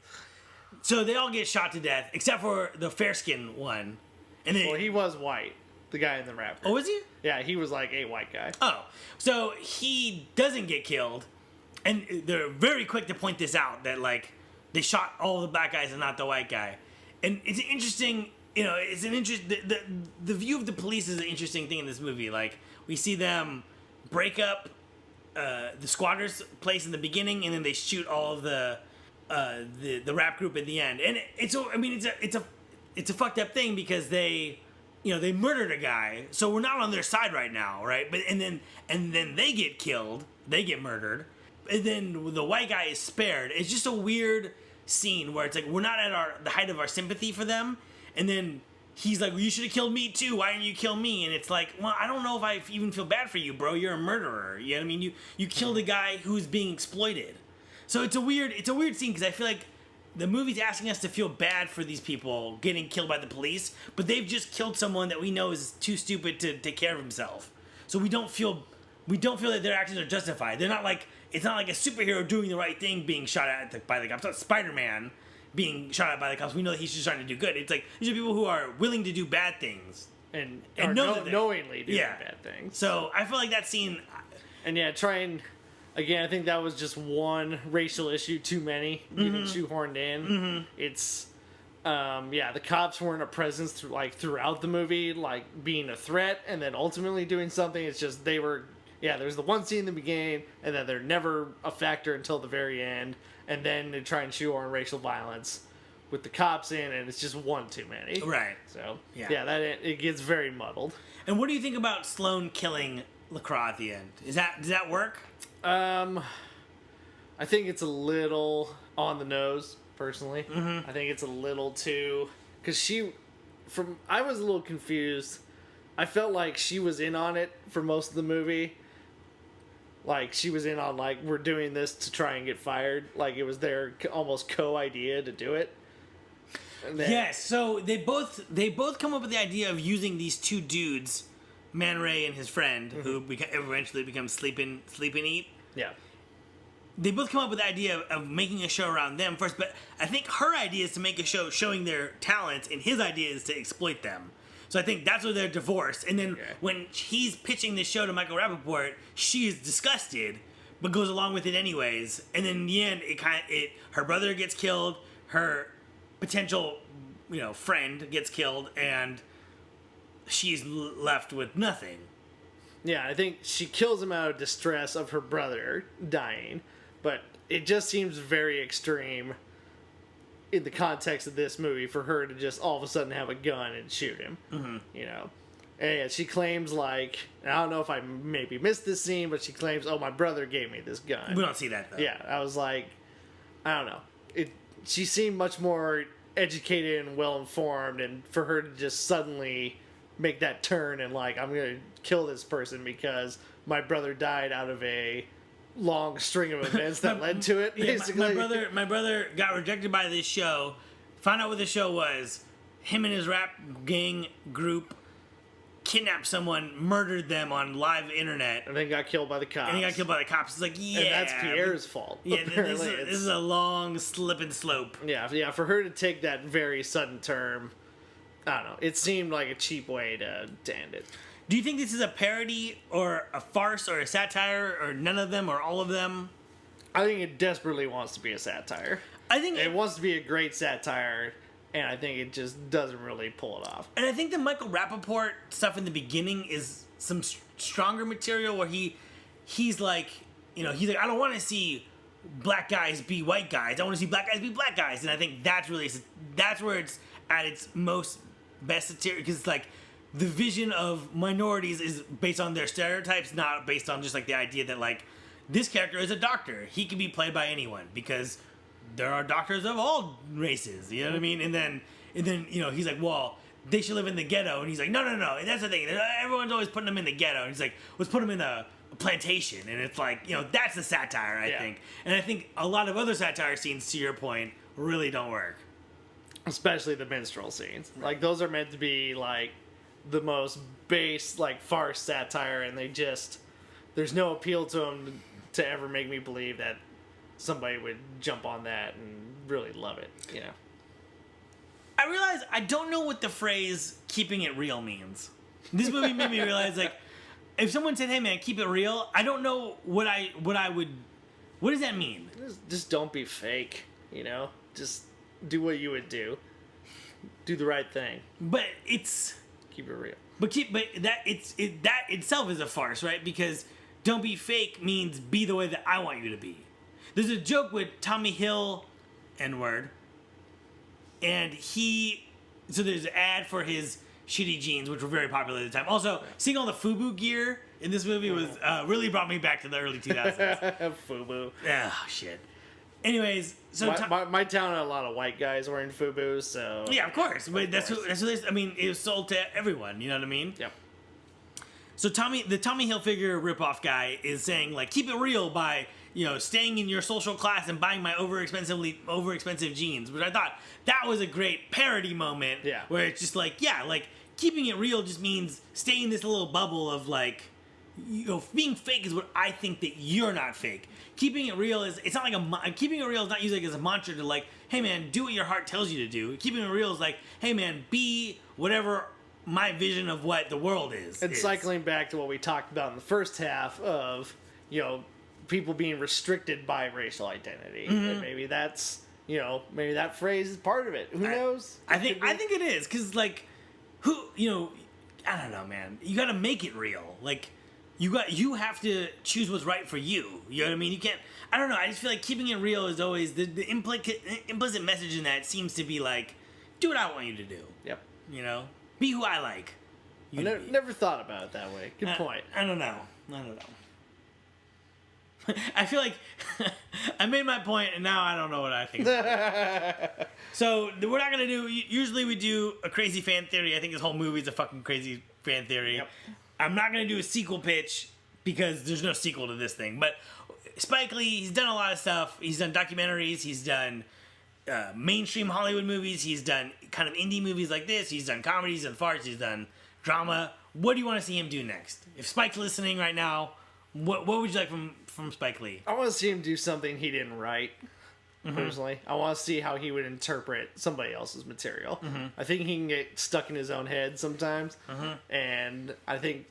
So they all get shot to death, except for the fair skinned one. And then, well, he was white. The guy in the rap group. Oh, was he? Yeah, he was like a white guy. Oh, so he doesn't get killed, and they're very quick to point this out that like they shot all the black guys and not the white guy, and it's an interesting. It's an interest. The view of the police is an interesting thing in this movie. Like we see them break up the squatters' place in the beginning, and then they shoot all of the rap group at the end. And it's a fucked up thing because they murdered a guy, so we're not on their side right now, right? But and then they get killed, they get murdered, and then the white guy is spared. It's just a weird scene where it's like we're not at the height of our sympathy for them, and then he's like, well, you should have killed me too. Why didn't you kill me? And it's like, well, I don't know if I even feel bad for you, bro. You're a murderer. You know what I mean? You killed a guy who's being exploited. So it's a weird scene because I feel like the movie's asking us to feel bad for these people getting killed by the police, but they've just killed someone that we know is too stupid to take care of himself. So we don't feel we don't feel that their actions are justified. They're not like, it's not like a superhero doing the right thing being shot at by the cops. It's not Spider-Man being shot at by the cops. We know that he's just trying to do good. It's like, these are people who are willing to do bad things. And knowingly doing bad things. So I feel like that scene... And yeah, again, I think that was just one racial issue too many getting shoehorned in. Mm-hmm. It's... the cops weren't a presence throughout the movie, like being a threat and then ultimately doing something. It's just they were, there's the one scene in the beginning and then they're never a factor until the very end, and then they try and shoehorn racial violence with the cops in, and it's just one too many. Right. So it gets very muddled. And what do you think about Sloane killing LaCroix at the end? Does that work? I think it's a little on the nose. Personally, I think it's a little too, because I was a little confused. I felt like she was in on it for most of the movie. Like she was in on like, we're doing this to try and get fired. Like it was their almost co-idea to do it. Yes. So they both come up with the idea of using these two dudes, Man Ray and his friend, who eventually becomes Sleep and Eat. Yeah. They both come up with the idea of making a show around them first, but I think her idea is to make a show showing their talents, and his idea is to exploit them. So I think that's where they're divorced. And then when he's pitching this show to Michael Rappaport, she is disgusted, but goes along with it anyways. And then in the end, her brother gets killed, her potential, friend gets killed, and she's left with nothing. Yeah, I think she kills him out of distress of her brother dying. But it just seems very extreme in the context of this movie for her to just all of a sudden have a gun and shoot him. And she claims, like, I don't know if I maybe missed this scene, but she claims, oh, my brother gave me this gun. We don't see that, though. Yeah, I was like, I don't know. She seemed much more educated and well-informed, and for her to just suddenly make that turn and, like, I'm going to kill this person because my brother died out of a long string of events that led to it, basically. My brother got rejected by this show, found out what the show was, him and his rap gang group kidnapped someone, murdered them on live internet, and then got killed by the cops. It's like, and that's Pierre's fault. Yeah, this is a long slip and slope. Yeah, for her to take that very sudden turn, I don't know, it seemed like a cheap way to end it. Do you think this is a parody or a farce or a satire or none of them or all of them? I think it desperately wants to be a satire. I think it wants to be a great satire, and I think it just doesn't really pull it off. And I think the Michael Rappaport stuff in the beginning is some stronger material where he's like, I don't want to see black guys be white guys. I want to see black guys be black guys. And I think that's where it's at its most best satire, because it's like, the vision of minorities is based on their stereotypes, not based on just like the idea that like this character is a doctor. He can be played by anyone because there are doctors of all races. You know what I mean? And then he's like, well, they should live in the ghetto. And he's like, no. That's the thing. Everyone's always putting them in the ghetto. And he's like, let's put them in a plantation. And it's like, that's the satire, I think. And I think a lot of other satire scenes, to your point, really don't work. Especially the minstrel scenes. Right. Like those are meant to be like the most base, like, farce satire, and there's no appeal to them to ever make me believe that somebody would jump on that and really love it, I realize I don't know what the phrase keeping it real means. This movie made me realize, like, if someone said, hey man, keep it real, I don't know what does that mean? Just don't be fake, just do what you would do the right thing, but it's keep it real. But that itself is a farce, right? Because don't be fake means be the way that I want you to be. There's a joke with Tommy Hill, N-word, and so there's an ad for his shitty jeans, which were very popular at the time. Also, seeing all the FUBU gear in this movie was really brought me back to the early 2000s. FUBU. Oh, shit. Anyways, so my town had a lot of white guys wearing FUBU, so yeah, of course. But that's what it was sold to everyone. You know what I mean? Yep. So the Tommy Hilfiger ripoff guy is saying like, keep it real by staying in your social class and buying my overexpensive jeans, which I thought that was a great parody moment. Yeah. Where it's just like, like keeping it real just means stay in this little bubble of like, being fake is what I think that you're not fake. Keeping it real is, it's not like keeping it real is not usually as a mantra to like, hey man, do what your heart tells you to do. Keeping it real is like, hey man, be whatever my vision of what the world is. And cycling back to what we talked about in the first half of, people being restricted by racial identity. And maybe that's, maybe that phrase is part of it. Who knows? I think it is, because like, I don't know, man. You got to make it real. Like, you have to choose what's right for you. You know what I mean? You can't. I don't know. I just feel like keeping it real is always the implicit message in that seems to be like, do what I want you to do. Yep. Be who I like. I never thought about it that way. Good point. I don't know. I feel like I made my point, and now I don't know what I think. So we're not gonna do. Usually we do a crazy fan theory. I think this whole movie is a fucking crazy fan theory. Yep. I'm not gonna do a sequel pitch because there's no sequel to this thing. But Spike Lee, he's done a lot of stuff. He's done documentaries. He's done mainstream Hollywood movies. He's done kind of indie movies like this. He's done comedies and farts. He's done drama. What do you want to see him do next? If Spike's listening right now, what would you like from Spike Lee? I want to see him do something he didn't write. Personally, I want to see how he would interpret somebody else's material. I think he can get stuck in his own head sometimes, and I think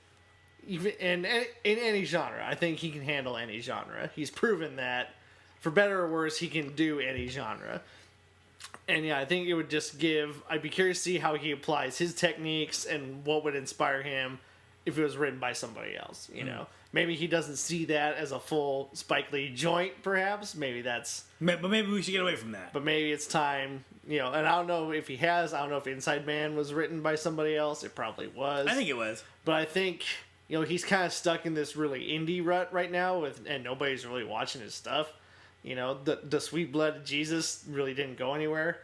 even in any genre, I think he can handle any genre. He's proven that, for better or worse, he can do any genre. And yeah, I think it would just I'd be curious to see how he applies his techniques and what would inspire him if it was written by somebody else. Maybe he doesn't see that as a full Spike Lee joint, perhaps. Maybe that's... But maybe we should get away from that. But maybe it's time, and I don't know if he has. I don't know if Inside Man was written by somebody else. It probably was. I think it was. But I think, he's kind of stuck in this really indie rut right now, and nobody's really watching his stuff. The Sweet Blood of Jesus really didn't go anywhere.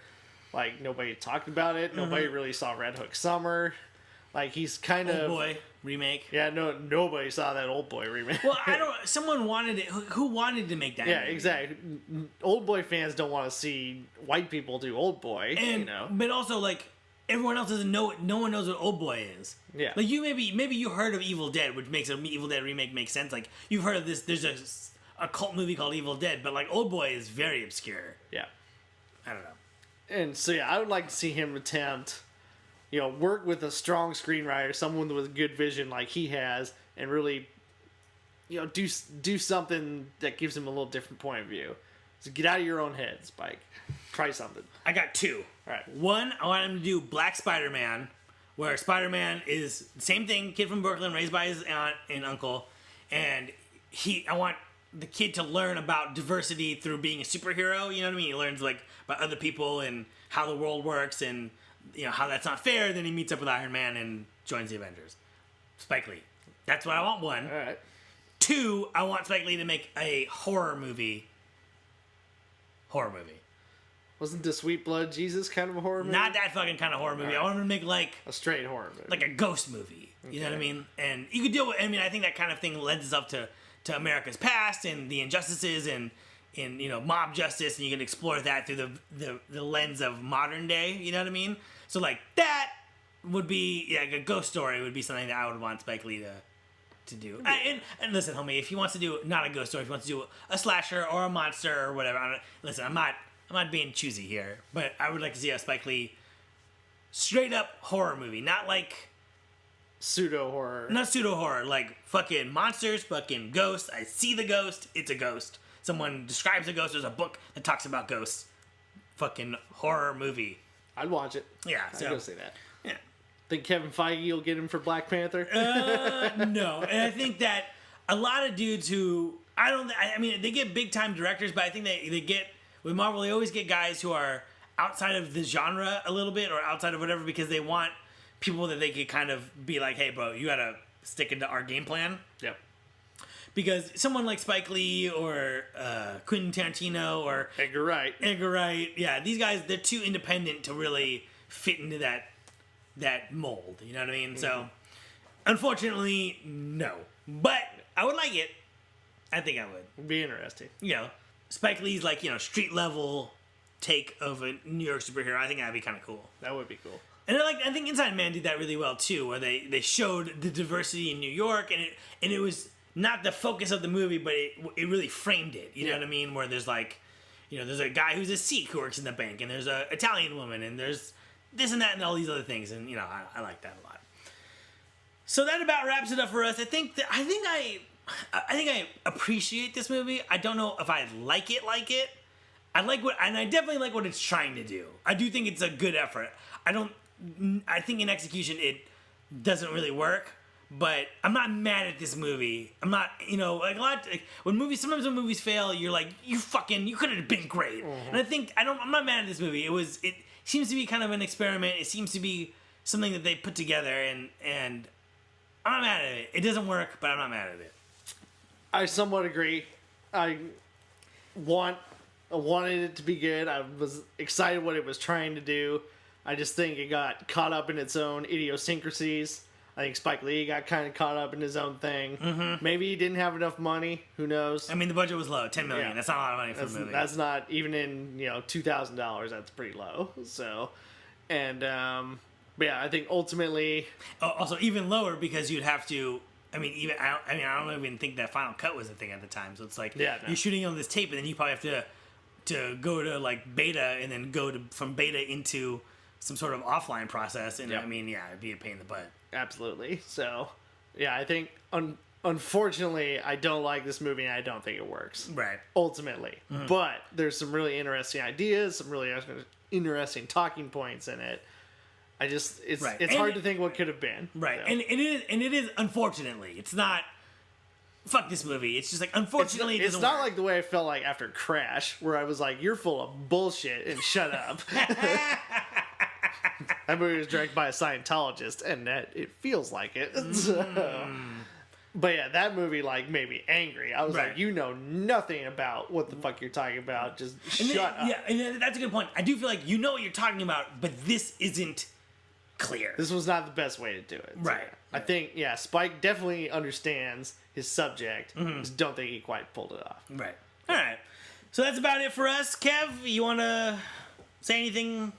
Like, nobody talked about it. Nobody really saw Red Hook Summer. Like, he's kind of... Old Boy remake. Yeah, nobody saw that Old Boy remake. Well, someone wanted it. Who wanted to make that Yeah, movie? exactly. Old Boy fans don't want to see white people do Old Boy, But also, like, everyone else doesn't know it. No one knows what Old Boy is. Yeah. Like, maybe you heard of Evil Dead, which makes an Evil Dead remake make sense. Like, you've heard of this. There's a cult movie called Evil Dead, but, like, Old Boy is very obscure. Yeah. I don't know. And so, yeah, I would like to see him attempt... work with a strong screenwriter, someone with good vision like he has, and really, do something that gives him a little different point of view. So get out of your own head, Spike. Try something. I got two. All right. One, I want him to do Black Spider-Man, where Spider-Man is the same thing, kid from Brooklyn, raised by his aunt and uncle, and I want the kid to learn about diversity through being a superhero. You know what I mean? He learns like about other people and how the world works and how that's not fair. Then he meets up with Iron Man and joins the Avengers. Spike Lee. That's what I want. One. All right. Two, I want Spike Lee to make a horror movie. Wasn't the Sweet Blood Jesus kind of a horror movie? Not that fucking kind of horror movie. Right. I want him to make like a straight horror movie. like a ghost movie. You know what I mean? And you could deal with. I think that kind of thing lends itself to America's past and the injustices and mob justice, and you can explore that through the lens of modern day. You know what I mean? So like that would be like a ghost story would be something that I would want Spike Lee to do. And listen, homie, if he wants to do not a ghost story, if he wants to do a slasher or a monster or whatever, I'm not being choosy here, but I would like to see a Spike Lee straight up horror movie, not like pseudo horror. Not pseudo horror, like fucking monsters, fucking ghosts. I see the ghost, it's a ghost. Someone describes a ghost. There's a book that talks about ghosts. Fucking horror movie. I'd watch it. Yeah, I'd go see that. Yeah. Think Kevin Feige will get him for Black Panther? No, and I think that a lot of dudes who they get big time directors, but I think they get with Marvel. They always get guys who are outside of the genre a little bit or outside of whatever because they want people that they could kind of be like, hey, bro, you gotta stick into our game plan. Yep. Because someone like Spike Lee or Quentin Tarantino or Edgar Wright, yeah, these guys, they're too independent to really fit into that mold. You know what I mean? Mm-hmm. So, unfortunately, no. But I would like it. I think I would. It'd be interesting. Spike Lee's like street level take of a New York superhero. I think that'd be kind of cool. That would be cool. And I think Inside Man did that really well too, where they showed the diversity in New York, and it was not the focus of the movie, but it really framed it. You know what I mean? Where there's like, there's a guy who's a Sikh who works in the bank, and there's a Italian woman, and there's this and that and all these other things, and I like that a lot. So that about wraps it up for us. I think I appreciate this movie. I don't know if I like it. I definitely like what it's trying to do. I do think it's a good effort. I think in execution it doesn't really work, but I'm not mad at this movie. I'm not, like a lot, sometimes when movies fail, you're like, you could have been great. Mm-hmm. And I'm not mad at this movie. It seems to be kind of an experiment. It seems to be something that they put together, and I'm not mad at it. It doesn't work, but I'm not mad at it. I somewhat agree. I wanted it to be good. I was excited what it was trying to do. I just think it got caught up in its own idiosyncrasies. I think Spike Lee got kind of caught up in his own thing. Mm-hmm. Maybe he didn't have enough money. Who knows? I mean, the budget was low, $10 million. Yeah. That's not a lot of money for a movie. That's not even in $2,000. That's pretty low. So, and but yeah, I think ultimately, also even lower because you'd have to. I don't even think that Final Cut was a thing at the time. So it's like you're shooting on this tape, and then you probably have to go to like beta, and then go from beta into some sort of offline process. And it'd be a pain in the butt. Absolutely. So, yeah, I think unfortunately, I don't like this movie, and I don't think it works. Right. Ultimately, but there's some really interesting ideas, some really interesting talking points in it. It's hard to think what could have been. Right. So. And it is unfortunately. It's not fuck this movie. It's just like unfortunately it's not like the way I felt like after Crash, where I was like, you're full of bullshit and shut up. That movie was directed by a Scientologist, and that it feels like it. So. But yeah, that movie made me angry. I was like, you know nothing about what the fuck you're talking about. Just shut up. Yeah, and that's a good point. I do feel like you know what you're talking about, but this isn't clear. This was not the best way to do it. Right. So, I think, Spike definitely understands his subject. Just don't think he quite pulled it off. Right. All right. So that's about it for us. Kev, you want to say anything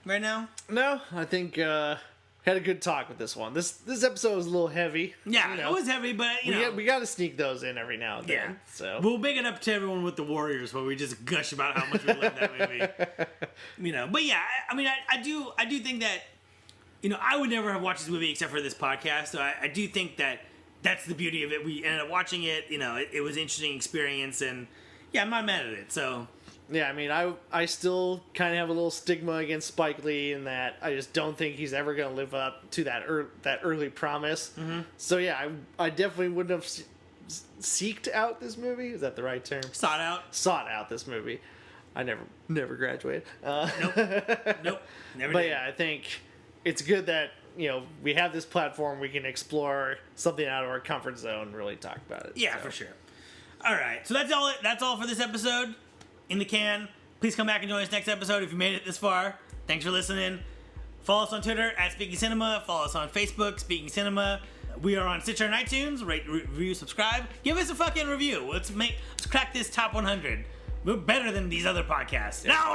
right now? No, I think had a good talk with this one. This episode was a little heavy. Yeah, it was heavy, but we got to sneak those in every now and then. Yeah. So we'll big it up to everyone with the Warriors, where we just gush about how much we love that movie. But yeah, I do think that I would never have watched this movie except for this podcast. So I do think that that's the beauty of it. We ended up watching it. It was an interesting experience, and yeah, I'm not mad at it. So. Yeah, I still kind of have a little stigma against Spike Lee in that I just don't think he's ever going to live up to that early promise. Mm-hmm. So yeah, I definitely wouldn't have seeked out this movie. Is that the right term? Sought out this movie. I never graduated. Nope, never. But did. yeah, I think it's good that we have this platform. We can explore something out of our comfort zone and really talk about it. Yeah, for sure. All right, so that's all. That's all for this episode. In the can. Please come back and join us next episode if you made it this far. Thanks for listening. Follow us on Twitter at Speaking Cinema. Follow us on Facebook, Speaking Cinema. We are on Stitcher and iTunes. Rate, review, subscribe. Give us a fucking review. Let's crack this top 100. We're better than these other podcasts. Now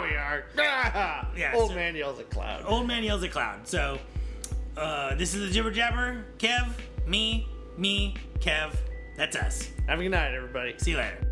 we are. Yeah, Old man yells at cloud. Old man yells at cloud. So, this is the Jibber Jabber. Kev, me, Kev. That's us. Have a good night, everybody. See you later.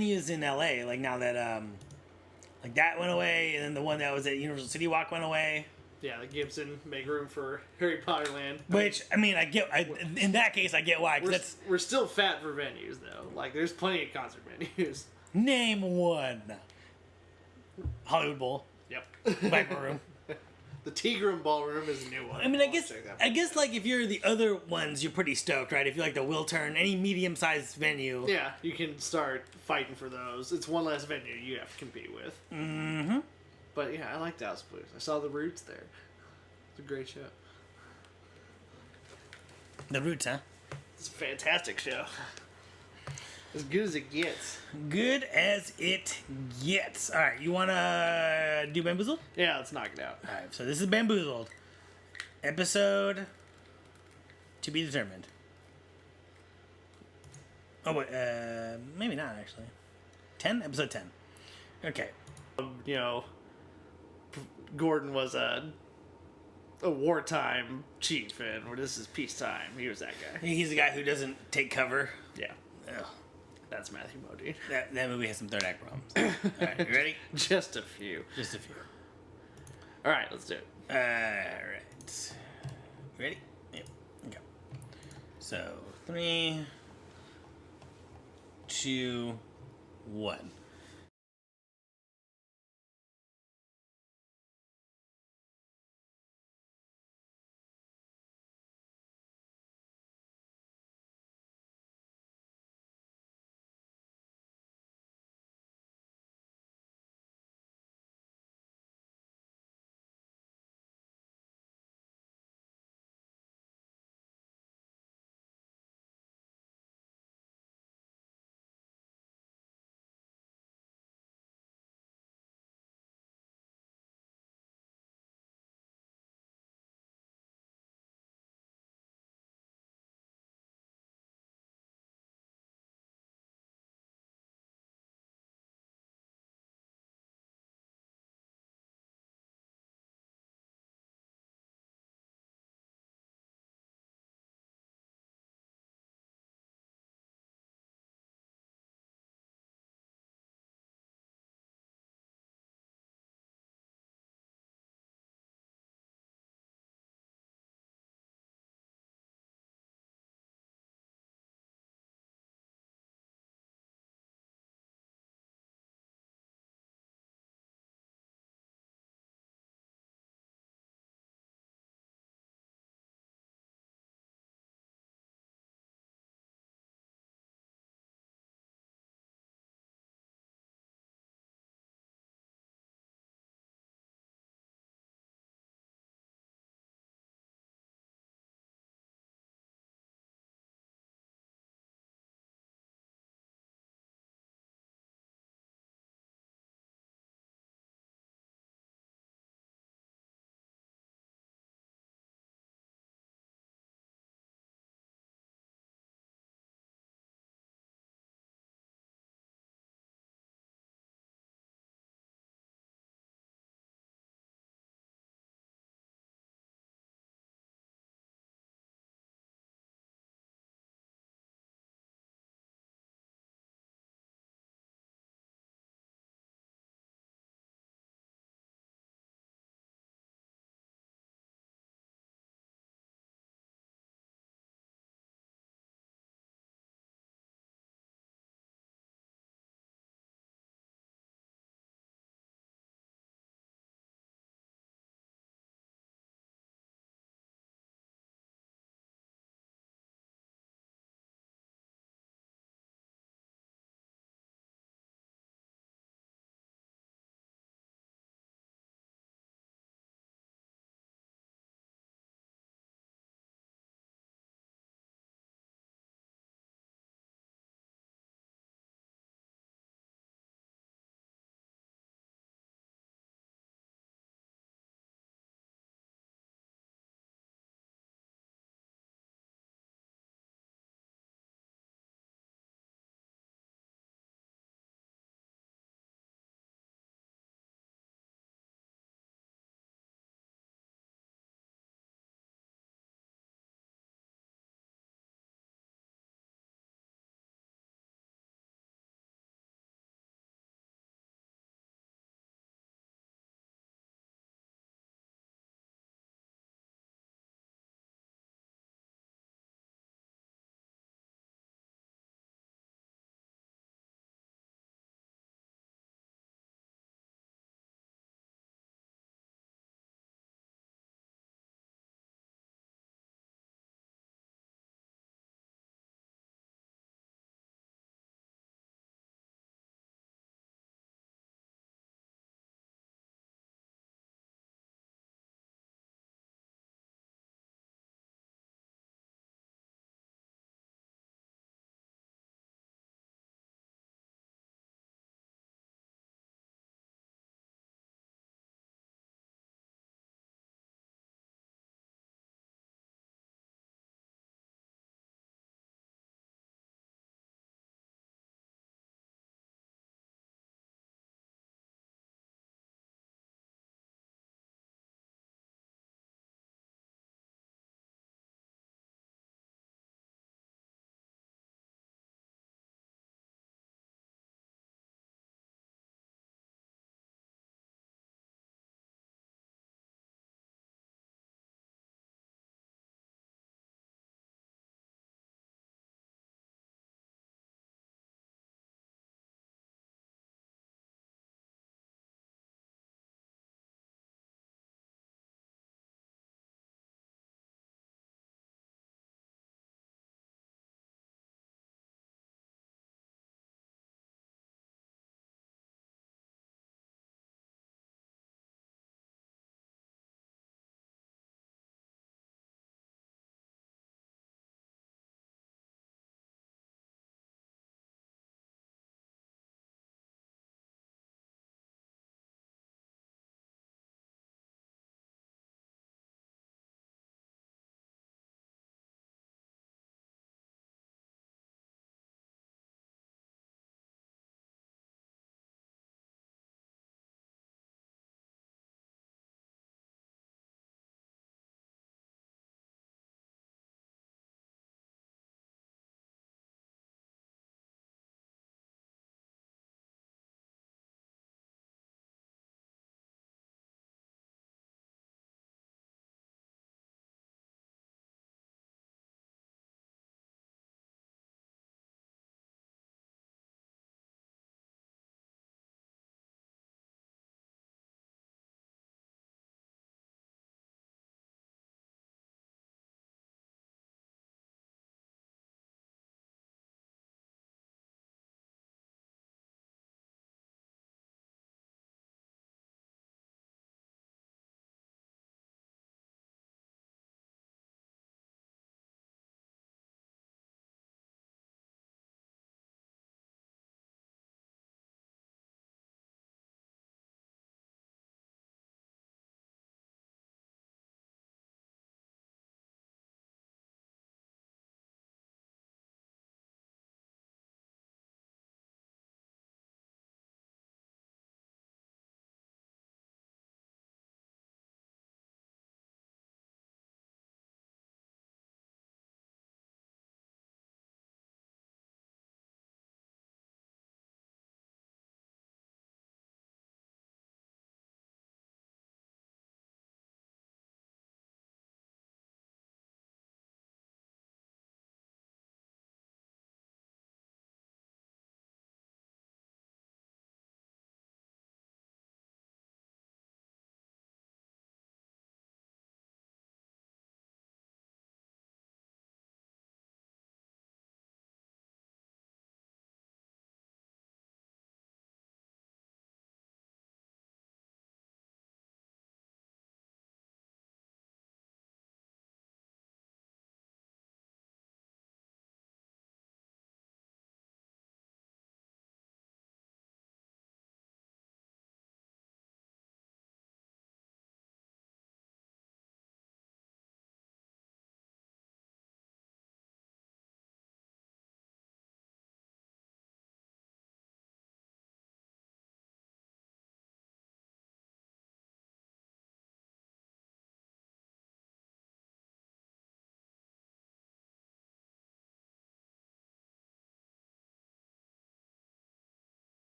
venues in LA. Like now that like that went away, and then the one that was at Universal City Walk went away. Yeah, the Gibson make room for Harry Potter Land. Which I mean, in that case, I get why. 'Cause We're still fat for venues though. Like there's plenty of concert venues. Name one. Hollywood Bowl. Yep. Black Room. The Tigrum Ballroom is a new one. I mean, I guess like if you're the other ones, you're pretty stoked, right? If you like the Wiltern, any medium-sized venue. Yeah, you can start fighting for those. It's one less venue you have to compete with. Mm-hmm. But yeah, I like Dallas Blues. I saw the Roots there. It's a great show. The Roots, huh? It's a fantastic show. As good as it gets. Good as it gets. All right, you want to do Bamboozled? Yeah, let's knock it out. All right, so this is Bamboozled. Episode to be determined. Oh, wait, maybe not, actually. 10? Episode 10. Okay. You know, Gordon was a wartime chief, and where this is peacetime. He was that guy. He's the guy who doesn't take cover. Yeah. Ugh. That's Matthew Modine. That movie has some third act problems. All right, you ready? Just a few. Just a few. All right, let's do it. All right. Ready? Yep. Okay. So 3, 2, 1.